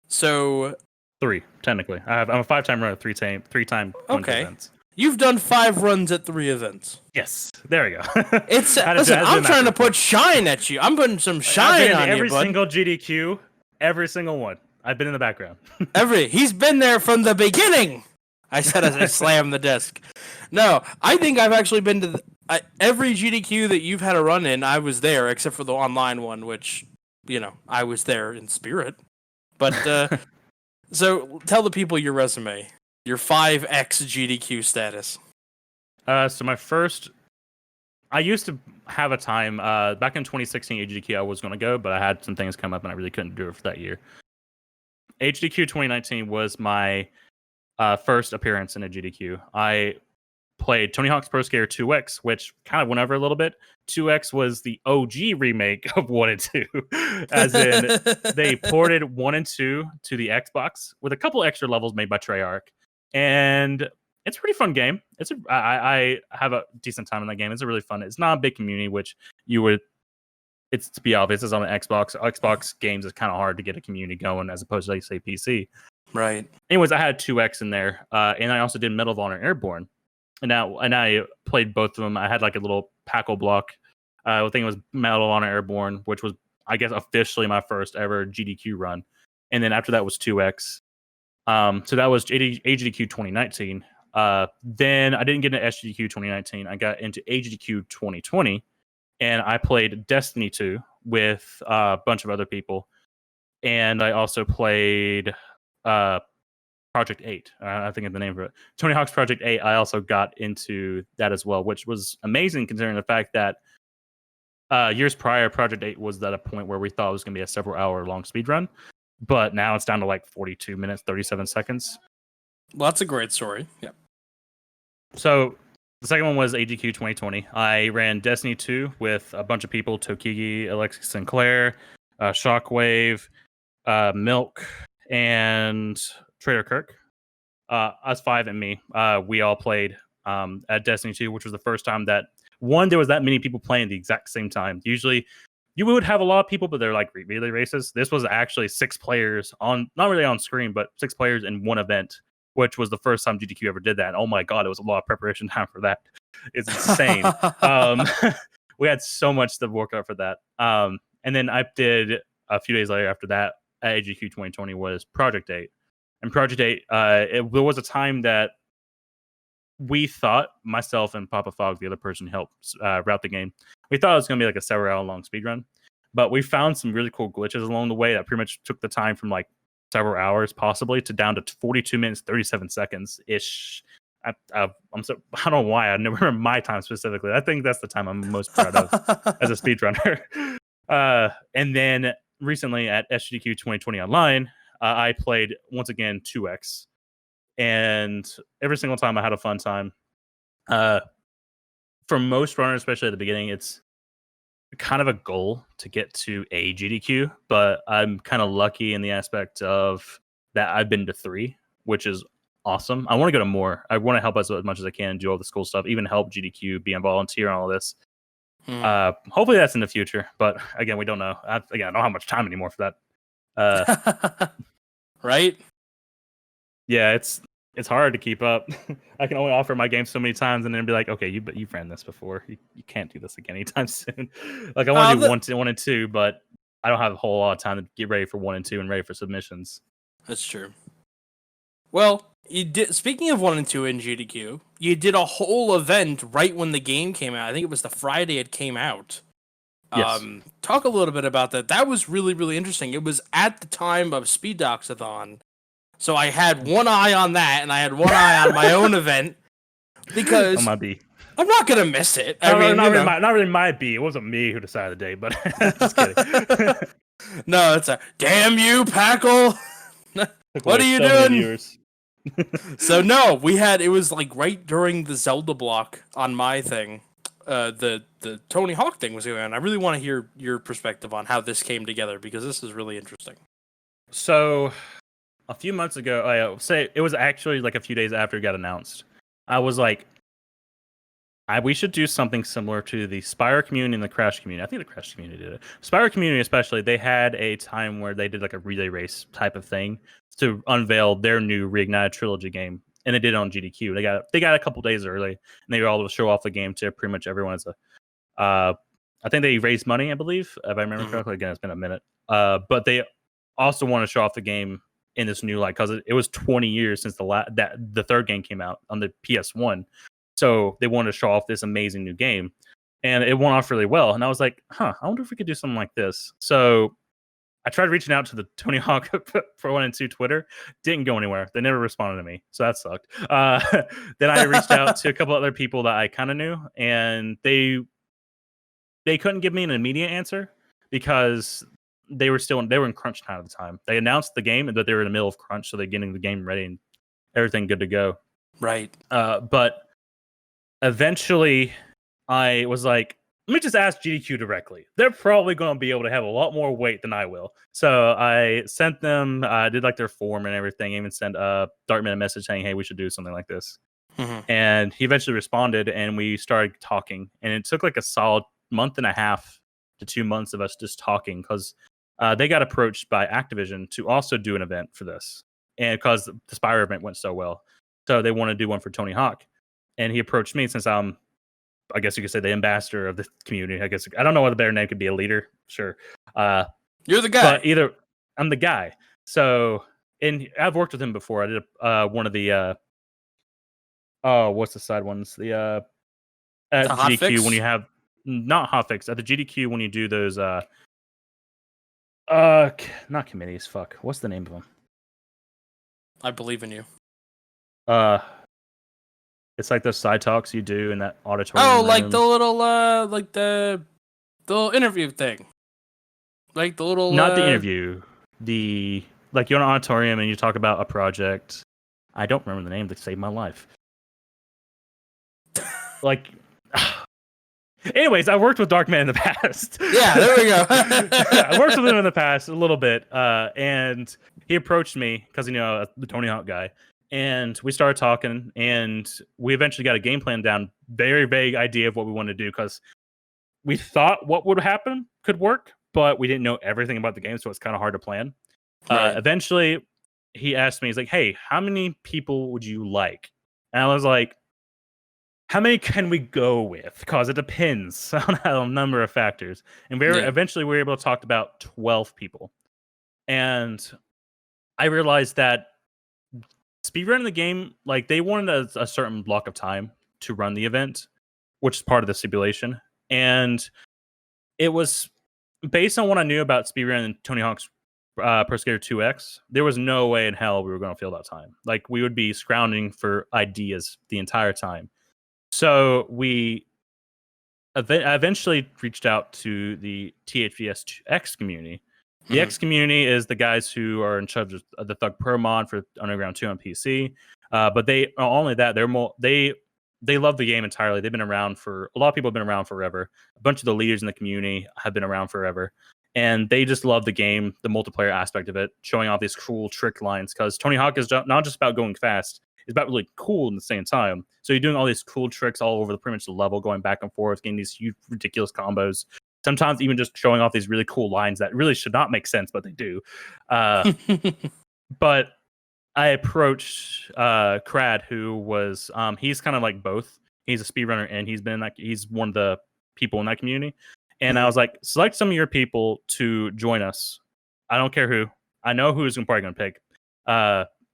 S3: So
S1: 3 technically. I'm a 5-time runner, 3-time events.
S3: You've done 5 runs at 3 events.
S1: Yes, there we go.
S3: Listen, I'm trying to put shine at you. I'm putting some shine on you,
S1: every single GDQ, every single one. I've been in the background.
S3: He's been there from the beginning. I said as I slammed the desk. No, I think I've actually been to every GDQ that you've had a run in. I was there, except for the online one, which I was there in spirit. But so tell the people your resume, your 5x GDQ status.
S1: So my first, I used to have a time back in 2016 HDQ I was going to go, but I had some things come up and I really couldn't do it for that year. HDQ 2019 was my first appearance in a GDQ. I played Tony Hawk's Pro Skater 2X, which kind of went over a little bit. 2X was the OG remake of 1 and 2, as in they ported 1 and 2 to the Xbox with a couple extra levels made by Treyarch, and it's a pretty fun game. I have a decent time in that game. It's a really fun. It's not a big community, which you would. It's to be obvious. It's on an Xbox. Xbox games is kind of hard to get a community going as opposed to like say PC.
S3: Right.
S1: Anyways, I had 2X in there, and I also did Medal of Honor Airborne. And I played both of them. I had like a little Packle block. I think it was Medal of Honor Airborne, which was, I guess, officially my first ever GDQ run. And then after that was 2X. So that was HDQ 2019. Then I didn't get into SGDQ 2019. I got into HDQ 2020, and I played Destiny 2, with a bunch of other people, and I also played Project 8. I think of the name of it. Tony Hawk's Project 8. I also got into that as well, which was amazing considering the fact that years prior, Project 8 was at a point where we thought it was going to be a several hour long speed run, but now it's down to like 42 minutes, 37 seconds.
S3: Well, that's a great story. Yeah.
S1: So the second one was AGQ 2020. I ran Destiny 2 with a bunch of people: Tokigi, Alexis Sinclair, Shockwave, Milk, and Trader Kirk. Us 5 and me. We all played at Destiny 2, which was the first time that there was that many people playing at the exact same time. Usually you would have a lot of people, but they're like relay races. This was actually 6 players on, not really on screen, but 6 players in one event, which was the first time GDQ ever did that. And oh my God, it was a lot of preparation time for that. It's insane. We had so much to work out for that. And then I did a few days later after that at AGQ 2020 was Project 8. And Project 8, there was a time that we thought, myself and Papa Fog, the other person who helped route the game, we thought it was going to be like a several hour long speedrun. But we found some really cool glitches along the way that pretty much took the time from like several hours possibly to down to 42 minutes, 37 seconds ish. I don't know why I never remember my time specifically. I think that's the time I'm most proud of as a speedrunner. And then recently at SGDQ 2020 Online, I played once again 2X. And every single time I had a fun time. For most runners, especially at the beginning, it's kind of a goal to get to a GDQ, but I'm kind of lucky in the aspect of that I've been to 3, which is awesome. I want to go to more. I want to help as much as I can, do all this cool stuff, even help GDQ, be a volunteer on all this. Hopefully that's in the future, but again, we don't know. I don't have much time anymore for that.
S3: Right?
S1: Yeah, it's hard to keep up. I can only offer my game so many times and then be like, okay, you've ran this before. You can't do this again anytime soon. Like I want to do 1 and 2, but I don't have a whole lot of time to get ready for 1 and 2 and ready for submissions.
S3: That's true. Well, you did. Speaking of 1 and 2 in GDQ, you did a whole event right when the game came out. I think it was the Friday it came out.
S1: Yes.
S3: Talk a little bit about that. That was really, really interesting. It was at the time of Speed Docs-a-thon. So I had one eye on that, and I had one eye on my own event because
S1: on my B.
S3: I'm not gonna miss it.
S1: Not really my B. It wasn't me who decided the day, but just kidding.
S3: No, it's a damn you, Packle. What are you doing? So no, it was like right during the Zelda block on my thing. The Tony Hawk thing was going on. I really want to hear your perspective on how this came together because this is really interesting.
S1: So a few months ago, it was actually like a few days after it got announced. I was like, we should do something similar to the Spire community and the Crash community. I think the Crash community did it. Spire community especially, they had a time where they did like a relay race type of thing to unveil their new Reignited Trilogy game. And they did it on GDQ. They got a couple days early, and they were all to show off the game to pretty much everyone. I think they raised money, I believe, if I remember correctly. Again, it's been a minute. But they also want to show off the game in this new light because it was 20 years since the third game came out on the PS1. So they wanted to show off this amazing new game, and it went off really well. And I was like, I wonder if we could do something like this. So I tried reaching out to the Tony Hawk for 1 and 2 Twitter. Didn't go anywhere. They never responded to me. So that sucked. Then I reached out to a couple other people that I kind of knew, and they couldn't give me an immediate answer because they were in crunch time at the time. They announced the game, but they were in the middle of crunch, so they're getting the game ready and everything good to go.
S3: Right.
S1: But eventually, I was like, let me just ask GDQ directly. They're probably going to be able to have a lot more weight than I will. So I sent them, did like their form and everything, even sent Dartman a message saying, hey, we should do something like this. Mm-hmm. And he eventually responded, and we started talking. And it took like a solid month and a half to 2 months of us just talking because they got approached by Activision to also do an event for this. And because the Spire event went so well. So they want to do one for Tony Hawk. And he approached me since I'm, I guess you could say, the ambassador of the community. I guess I don't know what a better name could be. A leader, sure.
S3: You're the guy.
S1: But I'm the guy. So, and I've worked with him before. I did one of the what's the side ones? The at GDQ when you have not hotfix at the GDQ when you do those Not committees. Fuck. What's the name of them?
S3: I believe in you.
S1: It's like those side talks you do in that auditorium.
S3: Oh,
S1: room.
S3: like the little, like the little interview thing. Like the little.
S1: Not the interview. Like you're in an auditorium and you talk about a project. I don't remember the name that saved my life. Like. Anyways, I worked with Darkman in the past.
S3: Yeah, there we go.
S1: I worked with him in the past a little bit, and he approached me because the Tony Hawk guy, and we started talking, and we eventually got a game plan down. Very vague idea of what we wanted to do because we thought what would happen could work, but we didn't know everything about the game, so it's kind of hard to plan.
S3: Right.
S1: Eventually, he asked me, he's like, "Hey, how many people would you like?" And I was like, how many can we go with? Because it depends on a number of factors. And eventually we were able to talk about 12 people. And I realized that speedrunning the game, like they wanted a certain block of time to run the event, which is part of the stipulation. And it was based on what I knew about speedrunning and Tony Hawk's Pro Skater 2X. There was no way in hell we were going to fill that time. Like we would be scrounging for ideas the entire time. So we eventually reached out to the THPS community. The X community is the guys who are in charge of the Thug Pro mod for Underground 2 on PC. But they not only that, they love the game entirely. They've been around for a lot of people have been around forever. A bunch of the leaders in the community have been around forever. And they just love the game, the multiplayer aspect of it, showing off these cool trick lines. Because Tony Hawk is not just about going fast. It's about really cool at the same time. So you're doing all these cool tricks all over pretty much the level, going back and forth, getting these huge, ridiculous combos. Sometimes even just showing off these really cool lines that really should not make sense, but they do. But I approached Crad, who was he's kind of like both. He's a speedrunner and he's one of the people in that community. And I was like, select some of your people to join us. I don't care who. I know who's probably going to pick.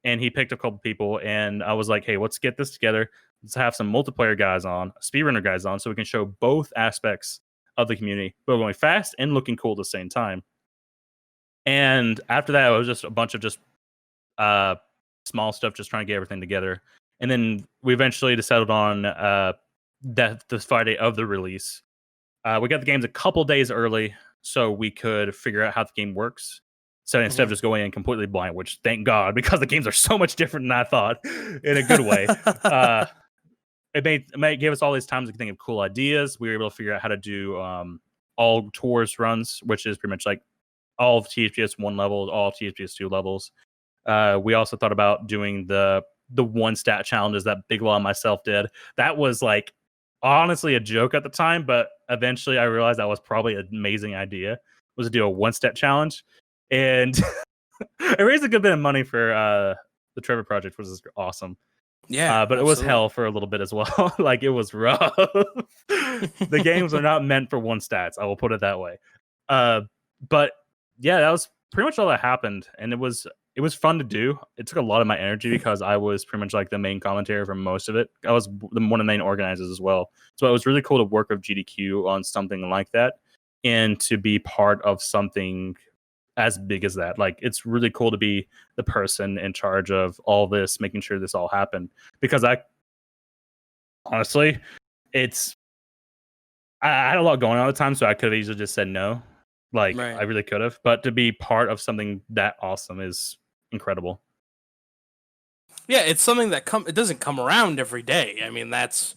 S1: And he picked a couple people, and I was like, hey, let's get this together. Let's have some multiplayer guys on, speedrunner guys on, so we can show both aspects of the community, both going fast and looking cool at the same time. And after that, it was just a bunch of just small stuff, just trying to get everything together. And then we eventually decided on the Friday of the release. We got the games a couple days early, so we could figure out how the game works. So instead of just going in completely blind, which thank God, because the games are so much different than I thought in a good way. It gave us all these times to think of cool ideas. We were able to figure out how to do all tours runs, which is pretty much like all of THPS 1 level, all of THPS 2 levels. We also thought about doing the one stat challenges that Big Law and myself did. That was like honestly a joke at the time, but eventually I realized that was probably an amazing idea, was to do a one stat challenge. And it raised a good bit of money for the Trevor Project, which is awesome.
S3: Yeah,
S1: but it was hell for a little bit as well. Like it was rough. The games are not meant for one stats. I will put it that way. But yeah, that was pretty much all that happened, and it was fun to do. It took a lot of my energy because I was pretty much like the main commentator for most of it. I was one of the main organizers as well. So it was really cool to work with GDQ on something like that, and to be part of something as big as that. Like it's really cool to be the person in charge of all this, making sure this all happened, because I honestly I had a lot going on at the time, so I could have easily just said no. Like right. I really could have, but to be part of something that awesome is incredible.
S3: Yeah, it's something that it doesn't come around every day. I mean, that's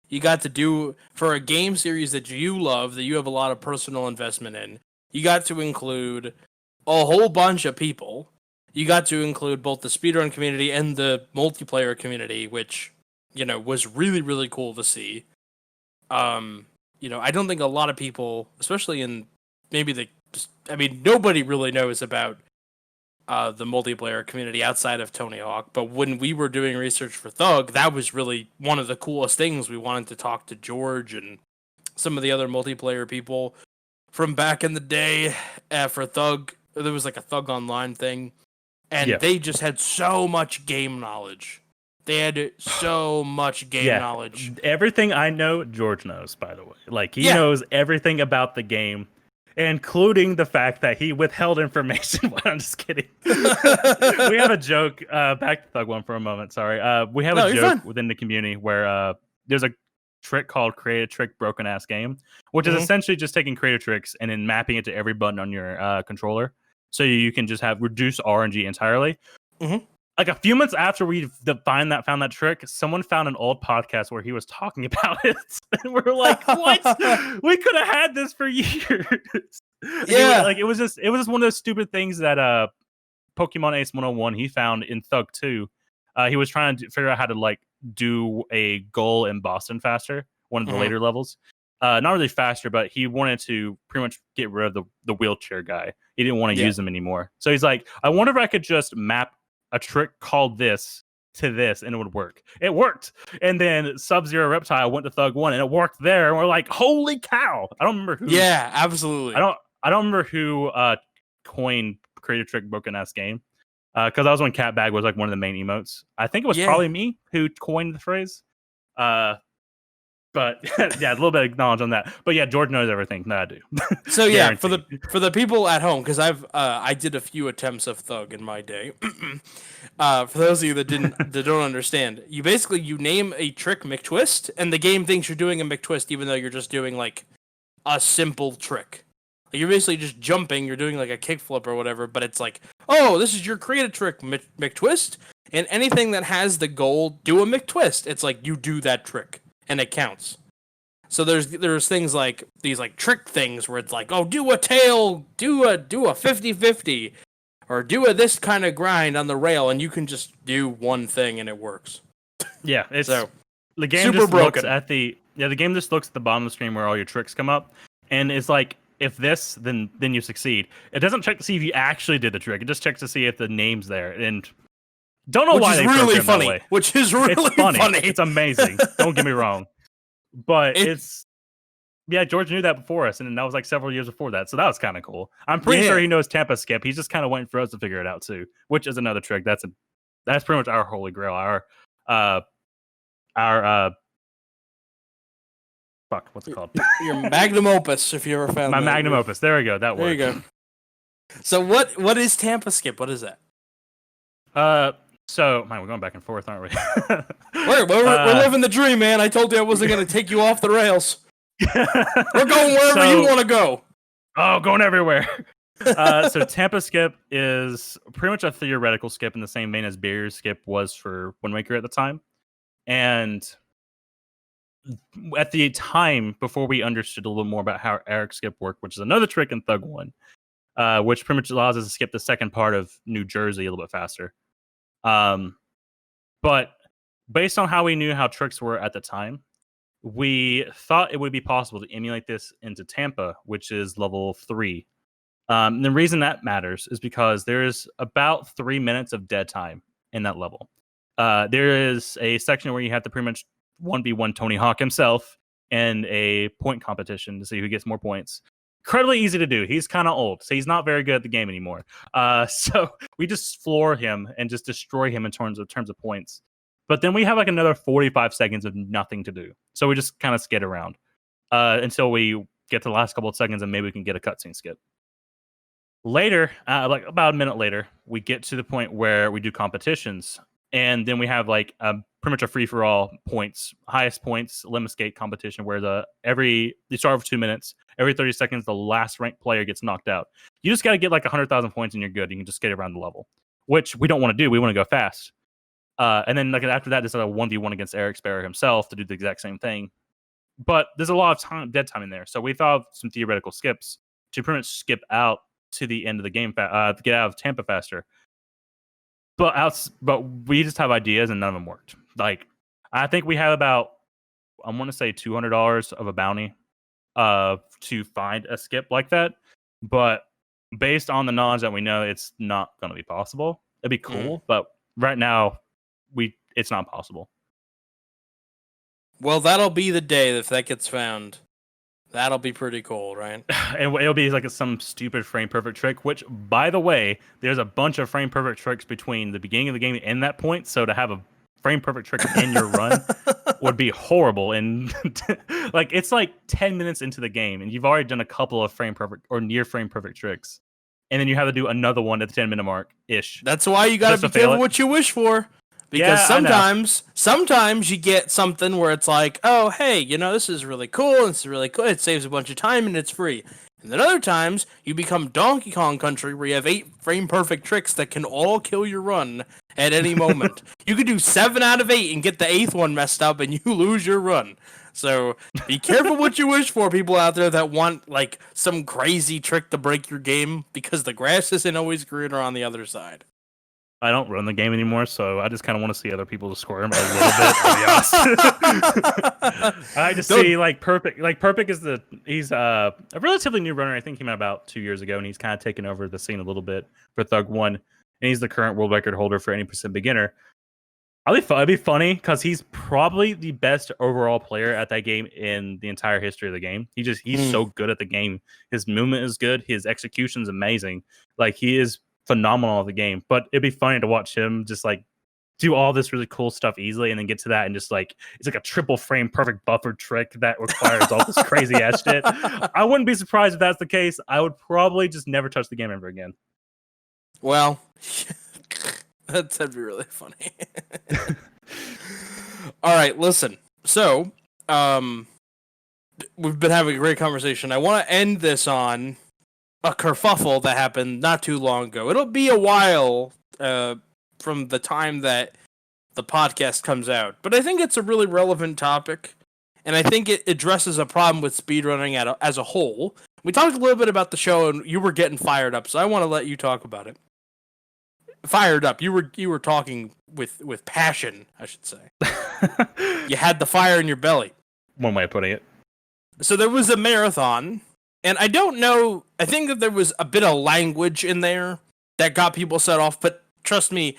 S3: you got to do for a game series that you love, that you have a lot of personal investment in. You got to include a whole bunch of people. You got to include both the speedrun community and the multiplayer community, which, you know, was really, really cool to see. You know, I don't think a lot of people, especially in maybe nobody really knows about the multiplayer community outside of Tony Hawk. But when we were doing research for Thug, that was really one of the coolest things. We wanted to talk to George and some of the other multiplayer people from back in the day for Thug. There was like a Thug Online thing, and they just had so much game knowledge. They had so much game knowledge.
S1: Everything I know, George knows, by the way. Like, he knows everything about the game. including the fact that he withheld information. Well, I'm just kidding. We have a joke. Back to Thug One for a moment. Sorry. We have a joke within the community where there's a trick called Create a Trick Broken Ass Game, which is essentially just taking creative tricks and then mapping it to every button on your controller, so you can just have reduced RNG entirely. Like a few months after we found that trick, someone found an old podcast where he was talking about it, and we're like, "What? We could have had this for years."
S3: Yeah,
S1: it was just one of those stupid things that Pokemon Ace 101 he found in Thug 2. He was trying to figure out how to like do a goal in Boston faster, one of the later levels. Not really faster, but he wanted to pretty much get rid of the wheelchair guy. He didn't want to use him anymore. So he's like, I wonder if I could just map a trick called this to this and it would work. It worked. And then Sub-Zero Reptile went to Thug 1 and it worked there. And we're like, holy cow. I don't remember who.
S3: Yeah, absolutely.
S1: I don't remember who coined Creative Trick Broken Ass Game. Because that was when Cat Bag was like one of the main emotes. I think it was probably me who coined the phrase. But yeah, a little bit of knowledge on that. But yeah, George knows everything that I do.
S3: So yeah, for the people at home, because I did a few attempts of Thug in my day. For those of you that don't understand, you name a trick McTwist, and the game thinks you're doing a McTwist, even though you're just doing like a simple trick. Like, you're basically just jumping. You're doing like a kickflip or whatever, but it's like, oh, this is your creative trick McTwist, and anything that has the goal, do a McTwist. It's like you do that trick. And it counts. So there's things like these like trick things where it's like, oh, do a tail, do a 50-50, or do a this kind of grind on the rail, and you can just do one thing and it works.
S1: Yeah, it's
S3: so
S1: the game
S3: super
S1: just
S3: broken.
S1: Looks at the game just looks at the bottom of the screen where all your tricks come up, and it's like, if this, then you succeed. It doesn't check to see if you actually did the trick. It just checks to see if the name's there. And don't know why they
S3: really
S1: programmed that way.
S3: Which is really funny.
S1: It's amazing. Don't get me wrong. But George knew that before us, and that was like several years before that. So that was kind of cool. I'm pretty sure he knows Tampa Skip. He's just kind of waiting for us to figure it out too, which is another trick. That's pretty much our holy grail. Our what's it called?
S3: Your magnum opus, if you ever found
S1: my
S3: that.
S1: magnum opus. There we go. That worked.
S3: There you go. So what is Tampa Skip? What is that?
S1: So, man, we're going back and forth, aren't we?
S3: We're living the dream, man. I told you I wasn't going to take you off the rails. We're going wherever you want to go.
S1: Oh, going everywhere. So Tampa Skip is pretty much a theoretical skip in the same vein as Barrier Skip was for Wind Waker at the time. And at the time, before we understood a little more about how Eric Skip worked, which is another trick in Thug 1, which pretty much allows us to skip the second part of New Jersey a little bit faster. But based on how we knew how tricks were at the time, we thought it would be possible to emulate this into Tampa, which is level 3. The reason that matters is because there is about 3 minutes of dead time in that level. There is a section where you have to pretty much 1v1 Tony Hawk himself in a point competition to see who gets more points. Incredibly easy to do. He's kind of old, so he's not very good at the game anymore. So we just floor him and just destroy him in terms of points. But then we have like another 45 seconds of nothing to do. So we just kind of skid around until we get to the last couple of seconds and maybe we can get a cutscene skip. Later, like about a minute later, we get to the point where we do competitions. And then we have like pretty much a free-for-all points, highest points, limit skate competition where you start for 2 minutes. Every 30 seconds, the last ranked player gets knocked out. You just got to get like 100,000 points and you're good. You can just skate around the level, which we don't want to do. We want to go fast. And then like after that, there's a 1v1 against Eric Sparrow himself to do the exact same thing. But there's a lot of dead time in there. So we thought of some theoretical skips to pretty much skip out to the end of the game, to get out of Tampa faster. But we just have ideas and none of them worked. Like, I think we have about, I want to say $200 of a bounty to find a skip like that. But based on the knowledge that we know, it's not going to be possible. It'd be cool, but right now, it's not possible.
S3: Well, that'll be the day if that gets found. That'll be pretty cool, right?
S1: And it'll be like some stupid frame perfect trick, which, by the way, there's a bunch of frame perfect tricks between the beginning of the game and that point. So to have a frame perfect trick in your run would be horrible. And like it's like 10 minutes into the game, and you've already done a couple of frame perfect or near frame perfect tricks, and then you have to do another one at the 10-minute mark ish.
S3: That's why you got to be careful what you wish for. Because sometimes you get something where it's like, oh, hey, this is really cool. This is really cool. It saves a bunch of time and it's free. And then other times you become Donkey Kong Country where you have 8 frame perfect tricks that can all kill your run at any moment. You could do 7 out of 8 and get the 8th one messed up and you lose your run. So be careful what you wish for, people out there that want like some crazy trick to break your game, because the grass isn't always greener on the other side.
S1: I don't run the game anymore, so I just kind of want to see other people score him a little bit, to be honest. I just see like Perfect. Like Perfect is he's a relatively new runner. I think he came out about 2 years ago, and he's kind of taken over the scene a little bit for Thug 1, and he's the current world record holder for any % beginner. It'd be funny because he's probably the best overall player at that game in the entire history of the game. He's so good at the game. His movement is good. His execution is amazing. Like he is phenomenal at the game, but it'd be funny to watch him just like do all this really cool stuff easily and then get to that and just like it's like a triple frame perfect buffer trick that requires all this crazy ass shit. I wouldn't be surprised if that's the case. I would probably just never touch the game ever again.
S3: Well, that'd be really funny. All right, listen. So, we've been having a great conversation. I want to end this on a kerfuffle that happened not too long ago. It'll be a while from the time that the podcast comes out, but I think it's a really relevant topic, and I think it addresses a problem with speedrunning as a whole. We talked a little bit about the show, and you were getting fired up, so I want to let you talk about it. Fired up. You were talking with passion, I should say. You had the fire in your belly.
S1: One way of putting it.
S3: So there was a marathon. And I don't know, I think that there was a bit of language in there that got people set off, but trust me,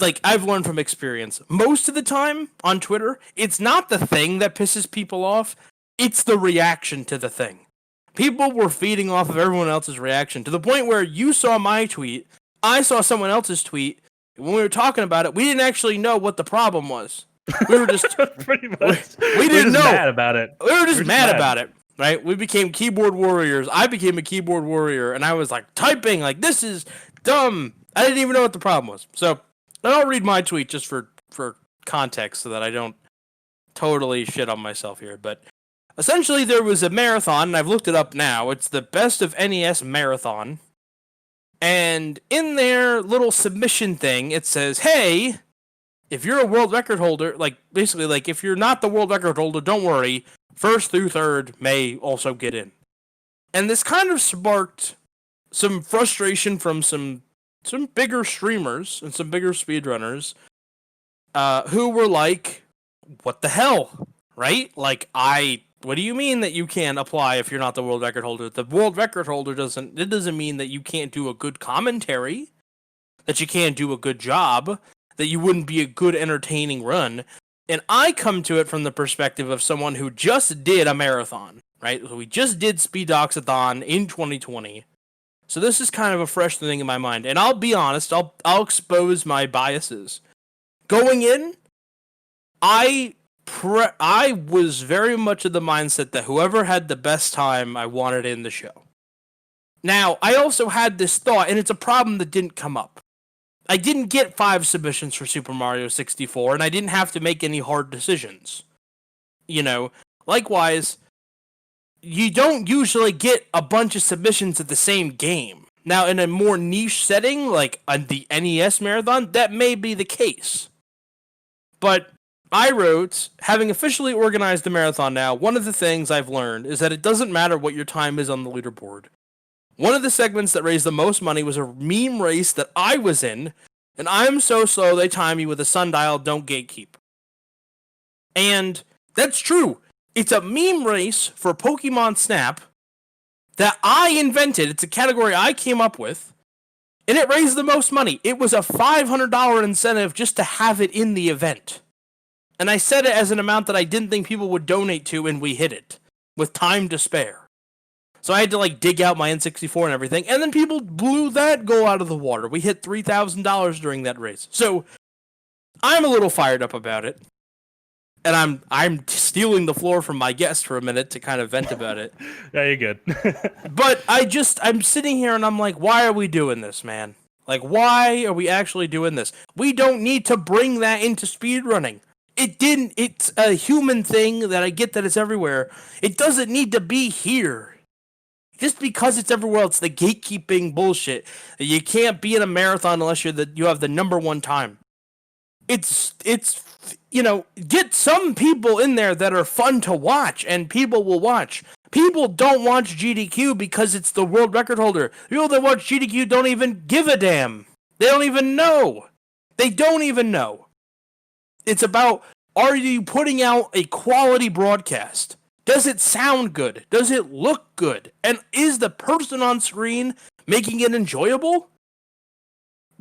S3: like I've learned from experience, most of the time on Twitter, it's not the thing that pisses people off, it's the reaction to the thing. People were feeding off of everyone else's reaction to the point where you saw my tweet, I saw someone else's tweet, and when we were talking about it, we didn't actually know what the problem was. We were just
S1: pretty much.
S3: We didn't know.
S1: Mad about it.
S3: We were just mad about it. Right? We became keyboard warriors. I became a keyboard warrior, and I was like typing, like, this is dumb. I didn't even know what the problem was. So, I'll read my tweet just for context so that I don't totally shit on myself here. But essentially, there was a marathon, and I've looked it up now. It's the Best of NES Marathon. And in their little submission thing, it says, hey, if you're a world record holder, like, basically, like, if you're not the world record holder, don't worry. 1st through 3rd may also get in. And this kind of sparked some frustration from some bigger streamers and some bigger speedrunners who were like, what the hell? Right? Like, what do you mean that you can't apply if you're not the world record holder? The world record holder doesn't mean that you can't do a good commentary, that you can't do a good job, that you wouldn't be a good entertaining run. And I come to it from the perspective of someone who just did a marathon, right? So we just did Speed Doxathon in 2020. So this is kind of a fresh thing in my mind. And I'll be honest, I'll expose my biases. Going in, I was very much of the mindset that whoever had the best time, I wanted in the show. Now, I also had this thought, and it's a problem that didn't come up. I didn't get 5 submissions for Super Mario 64, and I didn't have to make any hard decisions. Likewise, you don't usually get a bunch of submissions at the same game. Now, in a more niche setting, like on the NES Marathon, that may be the case. But I wrote, having officially organized the marathon now, one of the things I've learned is that it doesn't matter what your time is on the leaderboard. One of the segments that raised the most money was a meme race that I was in, and I'm so slow they time me with a sundial, don't gatekeep. And that's true. It's a meme race for Pokemon Snap that I invented. It's a category I came up with, and it raised the most money. It was a $500 incentive just to have it in the event. And I set it as an amount that I didn't think people would donate to, and we hit it with time to spare. So I had to dig out my N64 and everything, and then people blew that goal out of the water. We hit $3,000 during that race. So I'm a little fired up about it. And I'm stealing the floor from my guest for a minute to kind of vent about it.
S1: Yeah, you're good.
S3: But I'm sitting here and I'm like, why are we doing this, man? Like, why are we actually doing this? We don't need to bring that into speedrunning. It's a human thing that I get that it's everywhere. It doesn't need to be here. Just because it's everywhere, it's the gatekeeping bullshit. You can't be in a marathon unless you have the number one time. It's get some people in there that are fun to watch, and people will watch. People don't watch GDQ because it's the world record holder. People that watch GDQ don't even give a damn. They don't even know. They don't even know. It's about, are you putting out a quality broadcast? Does it sound good? Does it look good? And is the person on screen making it enjoyable?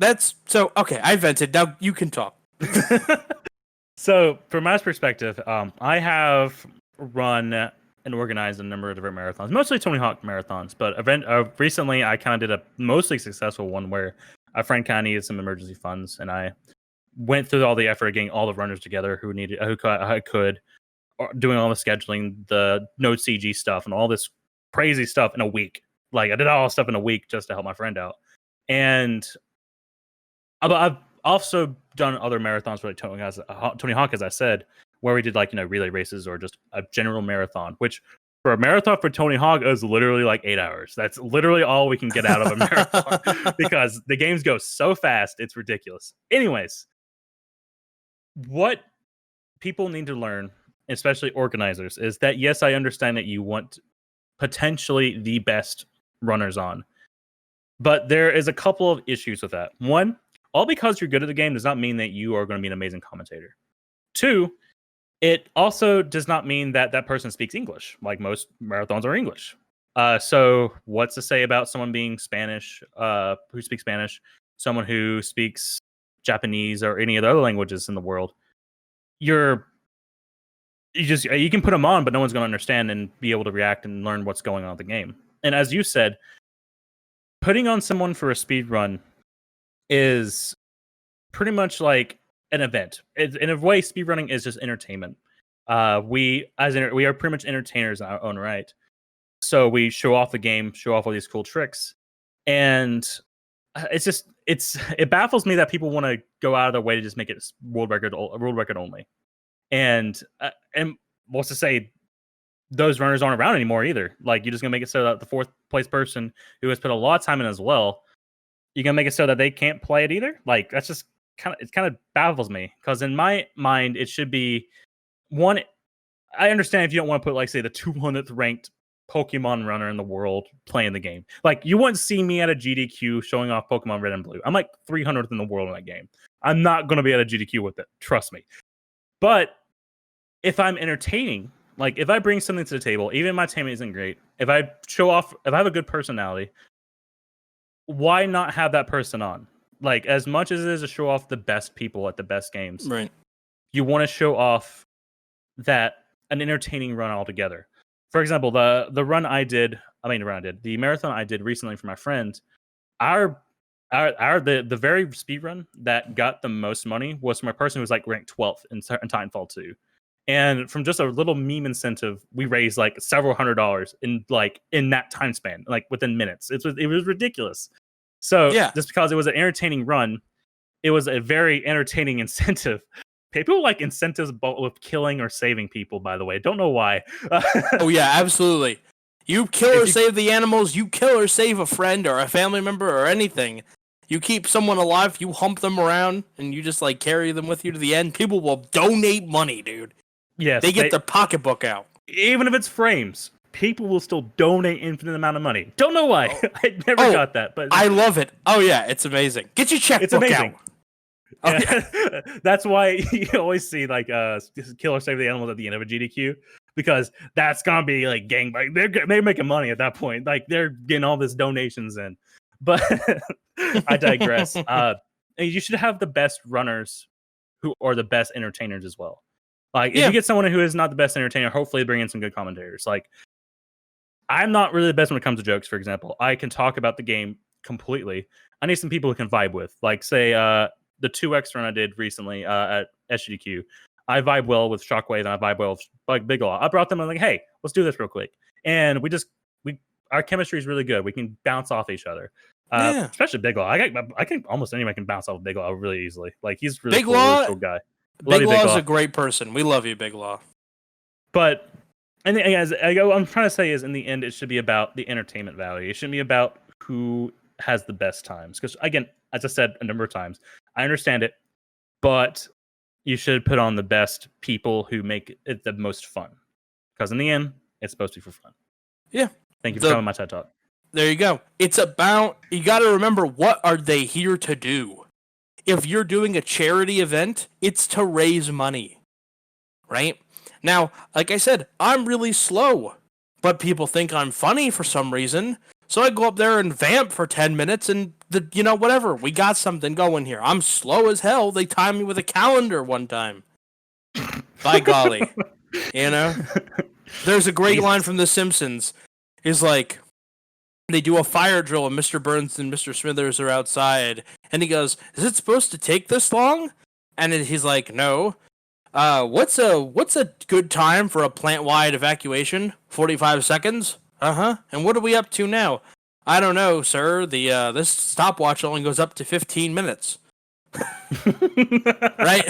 S3: Okay, I vented. Now you can talk.
S1: So, from my perspective, I have run and organized a number of different marathons, mostly Tony Hawk marathons. But recently, I kind of did a mostly successful one where a friend kind of needed some emergency funds, and I went through all the effort of getting all the runners together who could, doing all the scheduling, the Node CG stuff, and all this crazy stuff in a week. Like, I did all this stuff in a week just to help my friend out. And I've also done other marathons for like Tony Hawk, as I said, where we did like, relay races or just a general marathon, which for a marathon for Tony Hawk is literally like 8 hours. That's literally all we can get out of a marathon because the games go so fast. It's ridiculous. Anyways, what people need to learn, especially organizers, is that, yes, I understand that you want potentially the best runners on, but there is a couple of issues with that. One, all because you're good at the game does not mean that you are going to be an amazing commentator. Two, it also does not mean that that person speaks English. Like, most marathons are English. So what's to say about someone being Spanish, who speaks Spanish, someone who speaks Japanese or any of the other languages in the world? You can put them on, but no one's going to understand and be able to react and learn what's going on in the game. And as you said, putting on someone for a speed run is pretty much like an event. In a way, speedrunning is just entertainment. We are pretty much entertainers in our own right. So we show off the game, show off all these cool tricks, and it baffles me that people want to go out of their way to just make it world record only. And what's to say those runners aren't around anymore either? Like, you're just gonna make it so that the fourth place person who has put a lot of time in as well, you're gonna make it so that they can't play it either? Like, that's just kind of baffles me, because in my mind it should be one. I understand if you don't want to put, like, say, the 200th ranked Pokemon runner in the world playing the game. Like, you wouldn't see me at a GDQ showing off Pokemon Red and Blue. I'm like 300th in the world in that game. I'm not going to be at a GDQ with it. Trust me. But if I'm entertaining, like, if I bring something to the table, even my team isn't great, if I have a good personality, why not have that person on? Like, as much as it is to show off the best people at the best games,
S3: Right?
S1: You want to show off that an entertaining run altogether. For example, the marathon I did recently for my friend, the very speed run that got the most money was from a person who was like ranked 12th in Titanfall 2. And from just a little meme incentive, we raised like several $100s in that time span, like within minutes. It was ridiculous. So yeah, just because it was an entertaining run, it was a very entertaining incentive. People like incentives with killing or saving people, by the way. Don't know why.
S3: Oh, yeah, absolutely. You kill or save the animals, you kill or save a friend or a family member or anything. You keep someone alive, you hump them around, and you just like carry them with you to the end. People will donate money, dude.
S1: Yes.
S3: They get their pocketbook out.
S1: Even if it's frames, people will still donate infinite amount of money. Don't know why. I never got that. But
S3: I love it. Oh, yeah, it's amazing. Get your checkbook out.
S1: Yeah. That's why you always see like kill or save the animals at the end of a GDQ, because that's gonna be like gangbang. They're making money at that point. Like, they're getting all this donations in. But I digress. You should have the best runners who are the best entertainers as well. Like, if you get someone who is not the best entertainer, hopefully bring in some good commentators. Like, I'm not really the best when it comes to jokes, for example. I can talk about the game completely. I need some people who can vibe with. Like, say, the 2x run I did recently at SGDQ, I vibe well with Shockwave and I vibe well with like Big Law. I brought them. I'm like, hey, let's do this real quick, and we our chemistry is really good. We can bounce off each other. Especially Big Law. I can almost anyone can bounce off Big Law really easily. Like he's really cool guy.
S3: Big Law is a great person. We love you, Big Law.
S1: But and as I'm trying to say is in the end, it should be about the entertainment value. It shouldn't be about who has the best times. Because again, as I said a number of times, I understand it, but you should put on the best people who make it the most fun. Because in the end, it's supposed to be for fun.
S3: Yeah.
S1: Thank you for coming my TED Talk.
S3: There you go. It's about, you got to remember, what are they here to do? If you're doing a charity event, it's to raise money. Right? Now, like I said, I'm really slow, but people think I'm funny for some reason. So I go up there and vamp for 10 minutes and, whatever. We got something going here. I'm slow as hell. They timed me with a calendar one time. By golly. There's a great line from The Simpsons. Is like, they do a fire drill and Mr. Burns and Mr. Smithers are outside. And he goes, is it supposed to take this long? And he's like, no. What's a good time for a plant-wide evacuation? 45 seconds? Uh-huh. And what are we up to now? I don't know, sir. This stopwatch only goes up to 15 minutes. Right?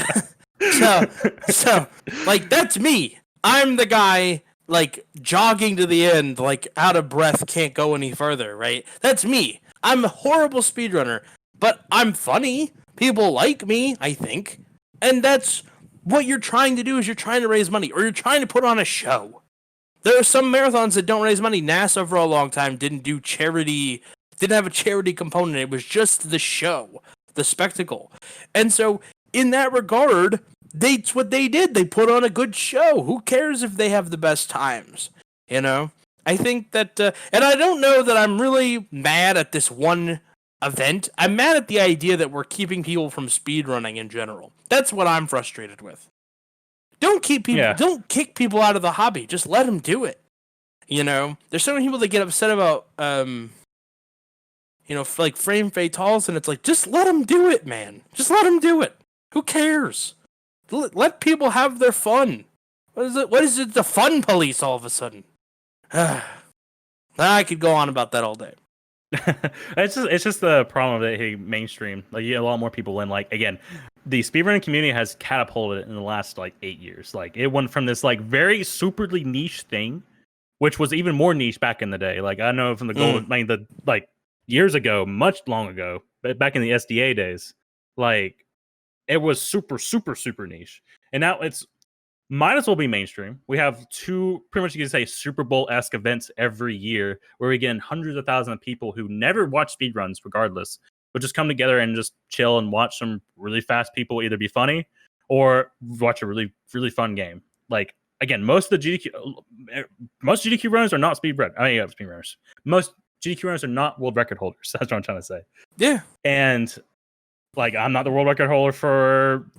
S3: So, like, that's me. I'm the guy, like, jogging to the end, like, out of breath, can't go any further, right? That's me. I'm a horrible speedrunner, but I'm funny. People like me, I think. And that's what you're trying to do, is you're trying to raise money, or you're trying to put on a show. There are some marathons that don't raise money. NASA for a long time didn't have a charity component. It was just the show, the spectacle. And so, in that regard, that's what they did. They put on a good show. Who cares if they have the best times? I think that, and I don't know that I'm really mad at this one event. I'm mad at the idea that we're keeping people from speedrunning in general. That's what I'm frustrated with. Don't kick people out of the hobby. Just let them do it. There's so many people that get upset about, like frame fatals, and it's like, just let them do it, man. Just let them do it. Who cares? Let people have their fun. What is it? The fun police all of a sudden? I could go on about that all day.
S1: It's just the problem of it mainstream. Like, you get a lot more people in. Like, again, the speedrunning community has catapulted in the last 8 years. Like, it went from this very superly niche thing, which was even more niche back in the day. Like, I know from the years ago, much long ago, back in the SDA days, like, it was super, super, super niche, and now it's might as well be mainstream. We have two, pretty much you can say, Super Bowl-esque events every year where we get hundreds of thousands of people who never watch speedruns regardless, but just come together and just chill and watch some really fast people either be funny or watch a really, really fun game. Like, again, most GDQ runners are not speedrunners. Most GDQ runners are not world record holders. That's what I'm trying to say.
S3: Yeah.
S1: And, like, I'm not the world record holder for...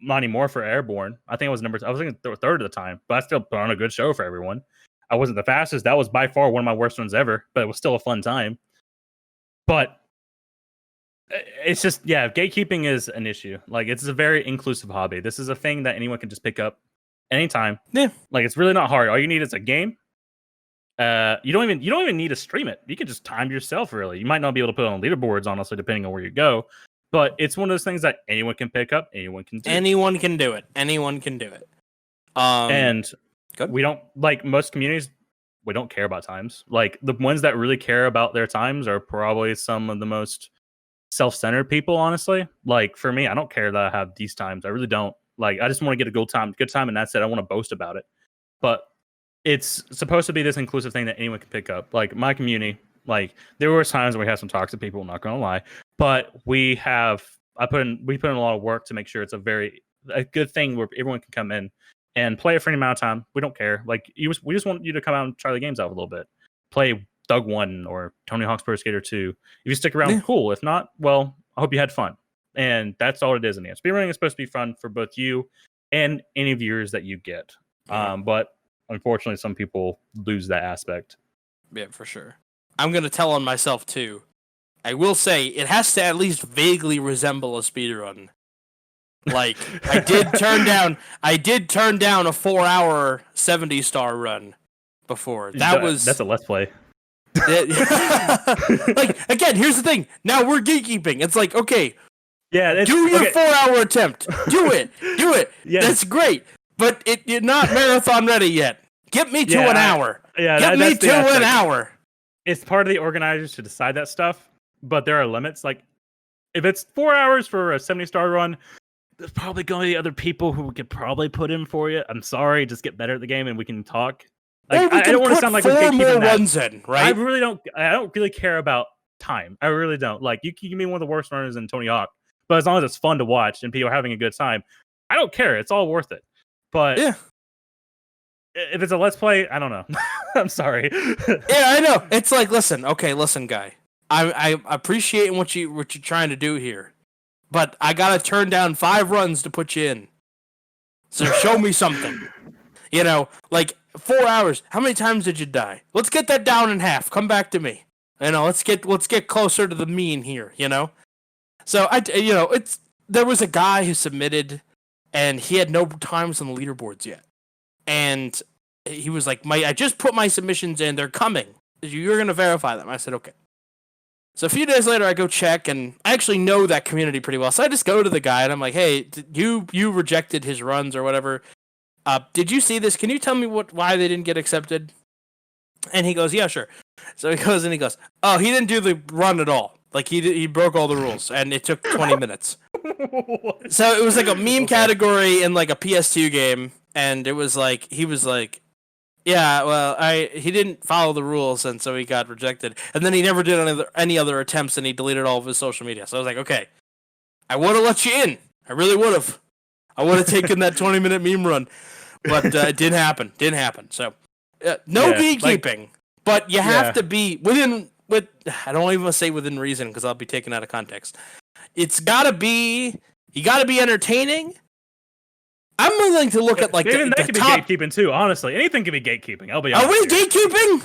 S1: Not anymore for Airborne. I think I was thinking third at the time, but I still put on a good show for everyone. I wasn't the fastest. That was by far one of my worst ones ever, but it was still a fun time. But it's just, gatekeeping is an issue. Like, it's a very inclusive hobby. This is a thing that anyone can just pick up anytime.
S3: Yeah.
S1: Like, it's really not hard. All you need is a game. You don't even need to stream it. You can just time yourself, really. You might not be able to put it on leaderboards, honestly, depending on where you go. But it's one of those things that anyone can pick up, anyone can do.
S3: Anyone can do it.
S1: And
S3: good.
S1: We don't, like most communities, we don't care about times. Like, the ones that really care about their times are probably some of the most self-centered people, honestly. Like, for me, I don't care that I have these times. I really don't. Like, I just want to get a good time, and that's it. I want to boast about it. But it's supposed to be this inclusive thing that anyone can pick up. Like, my community, like, there were times when we had some toxic people, not gonna lie, but we put in a lot of work to make sure it's a good thing where everyone can come in and play it for any amount of time. We don't care. Like, we just want you to come out and try the games out a little bit. Play Doug 1 or Tony Hawk's Pro Skater 2. If you stick around, cool. If not, well, I hope you had fun. And that's all it is in the end. Speedrunning is supposed to be fun for both you and any viewers that you get. But unfortunately, some people lose that aspect.
S3: Yeah, for sure. I'm going to tell on myself, too. I will say, it has to at least vaguely resemble a speedrun. Like, I did turn down a 4-hour 70-star run before.
S1: That's a let's play.
S3: Like, again, here's the thing. Now we're gatekeeping. It's like, okay, do your 4-hour attempt. Do it. Yes. That's great. But you're not marathon ready yet. Get me to an hour. Get me to an hour.
S1: It's part of the organizers to decide that stuff, but there are limits. Like, if it's 4 hours for a 70-star run, there's probably going to be other people who could probably put in for you. I'm sorry, just get better at the game and we can talk.
S3: Like, I don't want to sound like we're gatekeeping that. Runs in, right?
S1: I don't really care about time. I really don't. Like, you can be one of the worst runners in Tony Hawk, but as long as it's fun to watch and people are having a good time, I don't care. It's all worth it. But
S3: yeah,
S1: if it's a let's play, I don't know. I'm sorry.
S3: Yeah, I know. It's like, listen, guy. I appreciate what you're trying to do here, but I gotta turn down 5 runs to put you in. So show me something. You know, like 4 hours. How many times did you die? Let's get that down in half. Come back to me. You know, let's get closer to the mean here. You know. So there was a guy who submitted, and he had no times on the leaderboards yet, and he was like, I just put my submissions in. They're coming. You're gonna verify them. I said, okay. So a few days later, I go check, and I actually know that community pretty well. So I just go to the guy, and I'm like, hey, you rejected his runs or whatever. Did you see this? Can you tell me why they didn't get accepted? And he goes, yeah, sure. So he goes, oh, he didn't do the run at all. Like, he broke all the rules, and it took 20 minutes. So it was like a meme category in like a PS2 game, and it was like, he was like, yeah, well, he didn't follow the rules, and so he got rejected. And then he never did any other attempts, and he deleted all of his social media. So I was like, okay, I would have let you in. I really would have. I would have taken that 20-minute meme run, but it didn't happen. So no gatekeeping, but you have to be I don't even want to say within reason because I'll be taken out of context. You gotta be entertaining. I'm willing to look at like
S1: even
S3: that
S1: could be gatekeeping too. Honestly, anything could be gatekeeping. I'll be honest.
S3: Are we gatekeeping?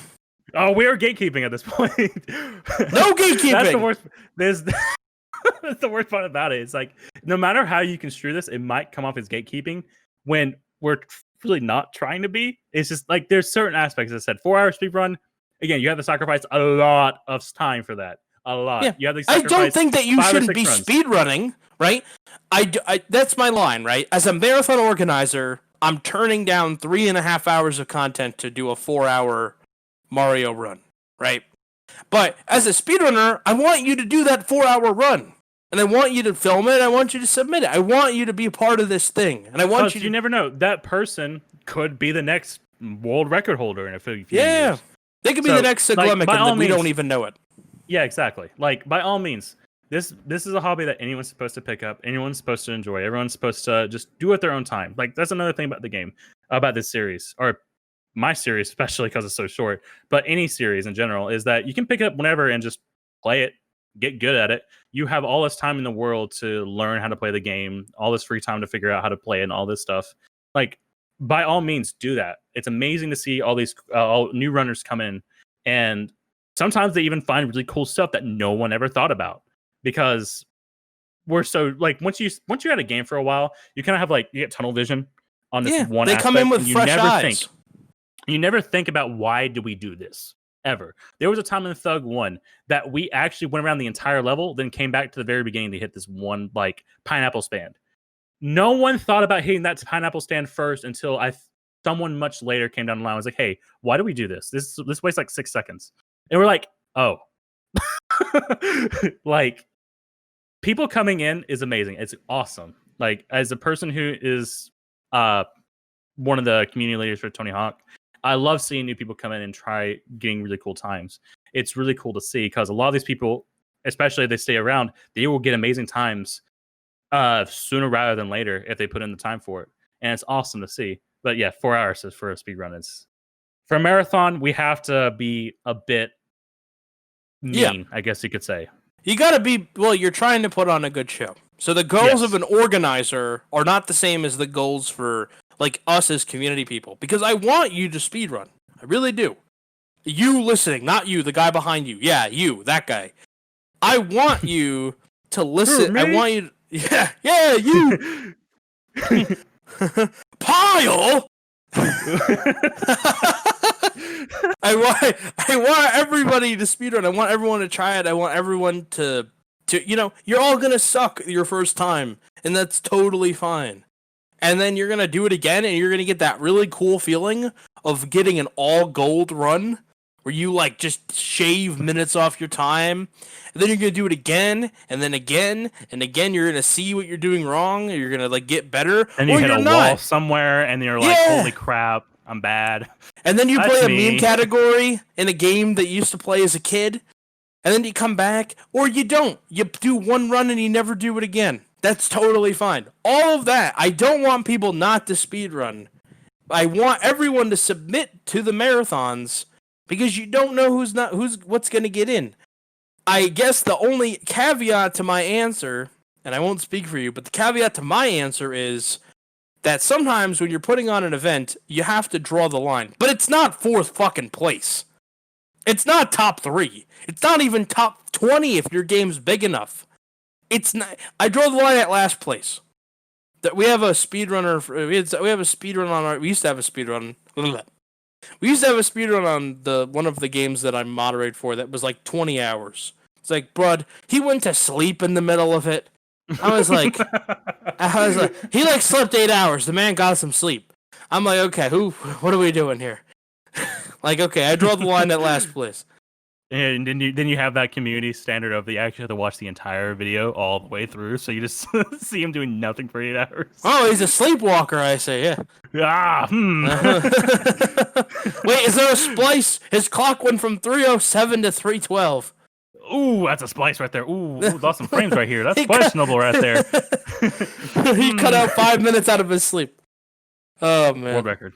S1: Oh, we are gatekeeping at this point.
S3: No gatekeeping.
S1: That's the worst. That's the worst part about it. It's like, no matter how you construe this, it might come off as gatekeeping when we're really not trying to be. It's just like there's certain aspects. As I said, 4-hour speedrun. Again, you have to sacrifice a lot of time for that. A lot.
S3: Yeah.
S1: You have to
S3: I don't think that you shouldn't be speedrunning, right? I that's my line, right? As a marathon organizer, I'm turning down 3.5 hours of content to do a 4-hour Mario run, right? But as a speedrunner, I want you to do that 4-hour run. And I want you to film it. I want you to submit it. I want you to be a part of this thing. And I want you
S1: never know. That person could be the next world record holder in a few years.
S3: They could be the next Siglemic, and we don't even know it.
S1: Yeah, exactly. Like, by all means, this is a hobby that anyone's supposed to pick up. Anyone's supposed to enjoy. Everyone's supposed to just do it their own time. Like, that's another thing about the game, about this series, or my series, especially because it's so short, but any series in general, is that you can pick it up whenever and just play it, get good at it. You have all this time in the world to learn how to play the game, all this free time to figure out how to play it and all this stuff. Like, by all means, do that. It's amazing to see all these all new runners come in, and sometimes they even find really cool stuff that no one ever thought about, because we're so like once you had a game for a while, you kind of have like you get tunnel vision on this one.
S3: They come in with fresh eyes.
S1: You never think about why do we do this ever. There was a time in Thug 1 that we actually went around the entire level, then came back to the very beginning to hit this one like pineapple stand. No one thought about hitting that pineapple stand first until someone much later came down the line and was like, hey, why do we do this? This wastes like 6 seconds. And we're like, oh. Like, people coming in is amazing. It's awesome. Like, as a person who is one of the community leaders for Tony Hawk, I love seeing new people come in and try getting really cool times. It's really cool to see because a lot of these people, especially if they stay around, they will get amazing times sooner rather than later if they put in the time for it. And it's awesome to see. But yeah, 4 hours for a speedrun. For a marathon, we have to be a bit mean, I guess you could say.
S3: You gotta be, you're trying to put on a good show. So the goals of an organizer are not the same as the goals for like us as community people. Because I want you to speedrun. I really do. You listening, not you, the guy behind you. Yeah, you, that guy. I want you to listen. I want you to, Yeah, you pile. I want everybody to speedrun. I want everyone to try it. I want everyone to you're all gonna suck your first time, and that's totally fine. And then you're gonna do it again, and you're gonna get that really cool feeling of getting an all gold run, where you like just shave minutes off your time, and then you're gonna do it again, and then again, and again. You're gonna see what you're doing wrong, and you're gonna like get better.
S1: And you hit a wall somewhere, and you're like, "Holy crap, I'm bad."
S3: And then you play a meme category in a game that you used to play as a kid, and then you come back, or you don't. You do one run and you never do it again. That's totally fine. All of that. I don't want people not to speedrun. I want everyone to submit to the marathons because you don't know what's going to get in. I guess the only caveat to my answer, and I won't speak for you, but the caveat to my answer is that sometimes when you're putting on an event, you have to draw the line. But it's not fourth fucking place. It's not top 3. It's not even top 20 if your game's big enough. It's not. I draw the line at last place. That we have a speedrunner. We have a speedrun on our. We used to have a speedrun. We used to have a speedrun on one of the games that I moderate for. That was like 20 hours. It's like, brud, he went to sleep in the middle of it. I was like, he like slept 8 hours. The man got some sleep. I'm like, okay, what are we doing here? Like, okay, I draw the line at last place.
S1: And then you have that community standard of you actually have to watch the entire video all the way through, so you just see him doing nothing for 8 hours.
S3: Oh, he's a sleepwalker, I say, yeah. Wait, is there a splice? His clock went from 3:07 to 3:12.
S1: Ooh, that's a splice right there. Ooh, lost some frames right here. That's questionable right there.
S3: He cut out 5 minutes out of his sleep. Oh, man.
S1: World record.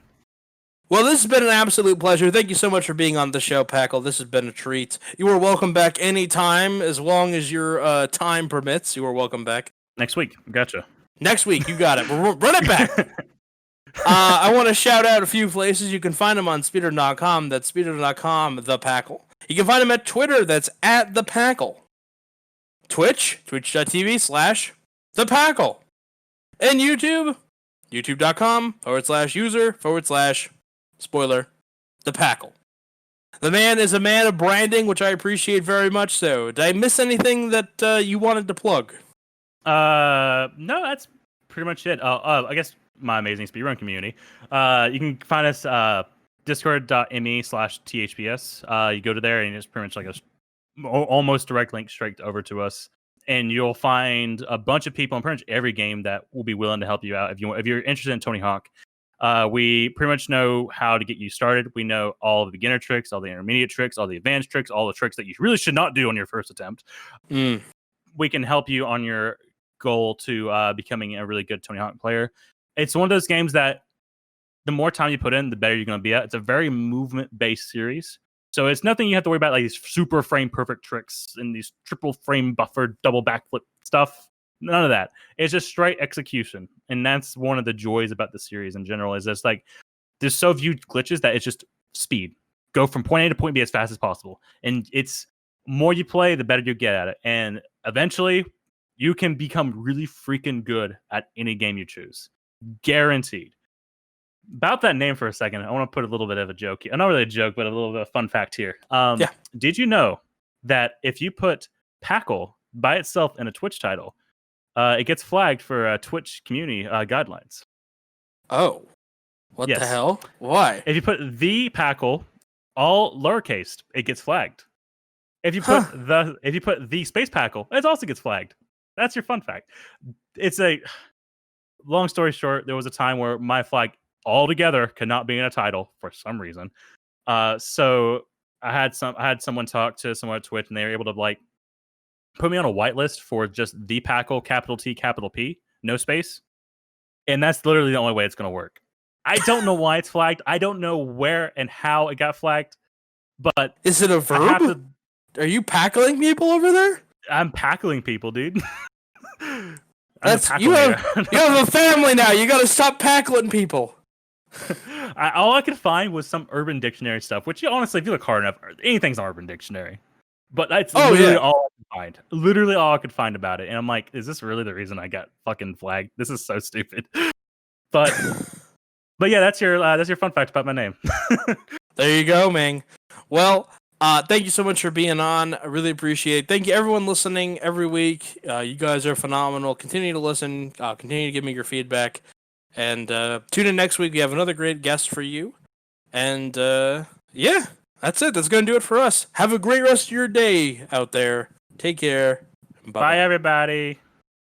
S3: Well, this has been an absolute pleasure. Thank you so much for being on the show, Packle. This has been a treat. You are welcome back anytime, as long as your time permits. You are welcome back.
S1: Next week. Gotcha.
S3: Next week. You got it. Run it back. I want to shout out a few places. You can find them on speedrun.com. That's speedrun.com, ThePackle. You can find them at Twitter. That's at ThePackle. Twitch, twitch.tv/ThePackle. And YouTube, youtube.com/user/ spoiler, ThePackle. The man is a man of branding, which I appreciate very much so. Did I miss anything that you wanted to plug?
S1: No, that's pretty much it. I guess my amazing speedrun community. You can find us discord.me/thps. You go to there and it's pretty much like a almost direct link straight over to us. And you'll find a bunch of people in pretty much every game that will be willing to help you out if you're interested in Tony Hawk. We pretty much know how to get you started. We know all the beginner tricks, all the intermediate tricks, all the advanced tricks, all the tricks that you really should not do on your first attempt. We can help you on your goal to becoming a really good Tony Hawk player. It's one of those games that the more time you put in, the better you're going to be at. It's a very movement-based series. So it's nothing you have to worry about, like these super frame perfect tricks and these triple frame buffer double backflip stuff. None of that. It's just straight execution. And that's one of the joys about the series in general, is it's like there's so few glitches that it's just speed. Go from point A to point B as fast as possible. And it's more you play, the better you get at it. And eventually you can become really freaking good at any game you choose. Guaranteed. About that name for a second, I want to put a little bit of a joke here. Not really a joke, but a little bit of a fun fact here. Did you know that if you put Packle by itself in a Twitch title, it gets flagged for Twitch community guidelines?
S3: Oh, what the hell? Why?
S1: If you put ThePackle all lowercase, it gets flagged. If you put the space Packle, it also gets flagged. That's your fun fact. It's a long story short. There was a time where my flag altogether could not be in a title for some reason. So I had someone talk to someone at Twitch, and they were able to like put me on a whitelist for just ThePackle, capital T, capital P, no space. And that's literally the only way it's going to work. I don't know why it's flagged. I don't know where and how it got flagged. But
S3: is it a verb? Are you packling people over there?
S1: I'm packling people, dude.
S3: You have a family now. You got to stop packling people.
S1: All I could find was some Urban Dictionary stuff, which honestly, if you look hard enough, anything's on Urban Dictionary. But that's
S3: Oh,
S1: literally
S3: yeah.
S1: all I could find. Literally all I could find about it. And I'm like, is this really the reason I got fucking flagged? This is so stupid. But yeah, that's your fun fact about my name.
S3: There you go, man. Well, thank you so much for being on. I really appreciate it. Thank you, everyone listening every week. You guys are phenomenal. Continue to listen. Continue to give me your feedback. And tune in next week. We have another great guest for you. And yeah, that's it. That's going to do it for us. Have a great rest of your day out there. Take care. Bye-bye.
S1: Bye, everybody.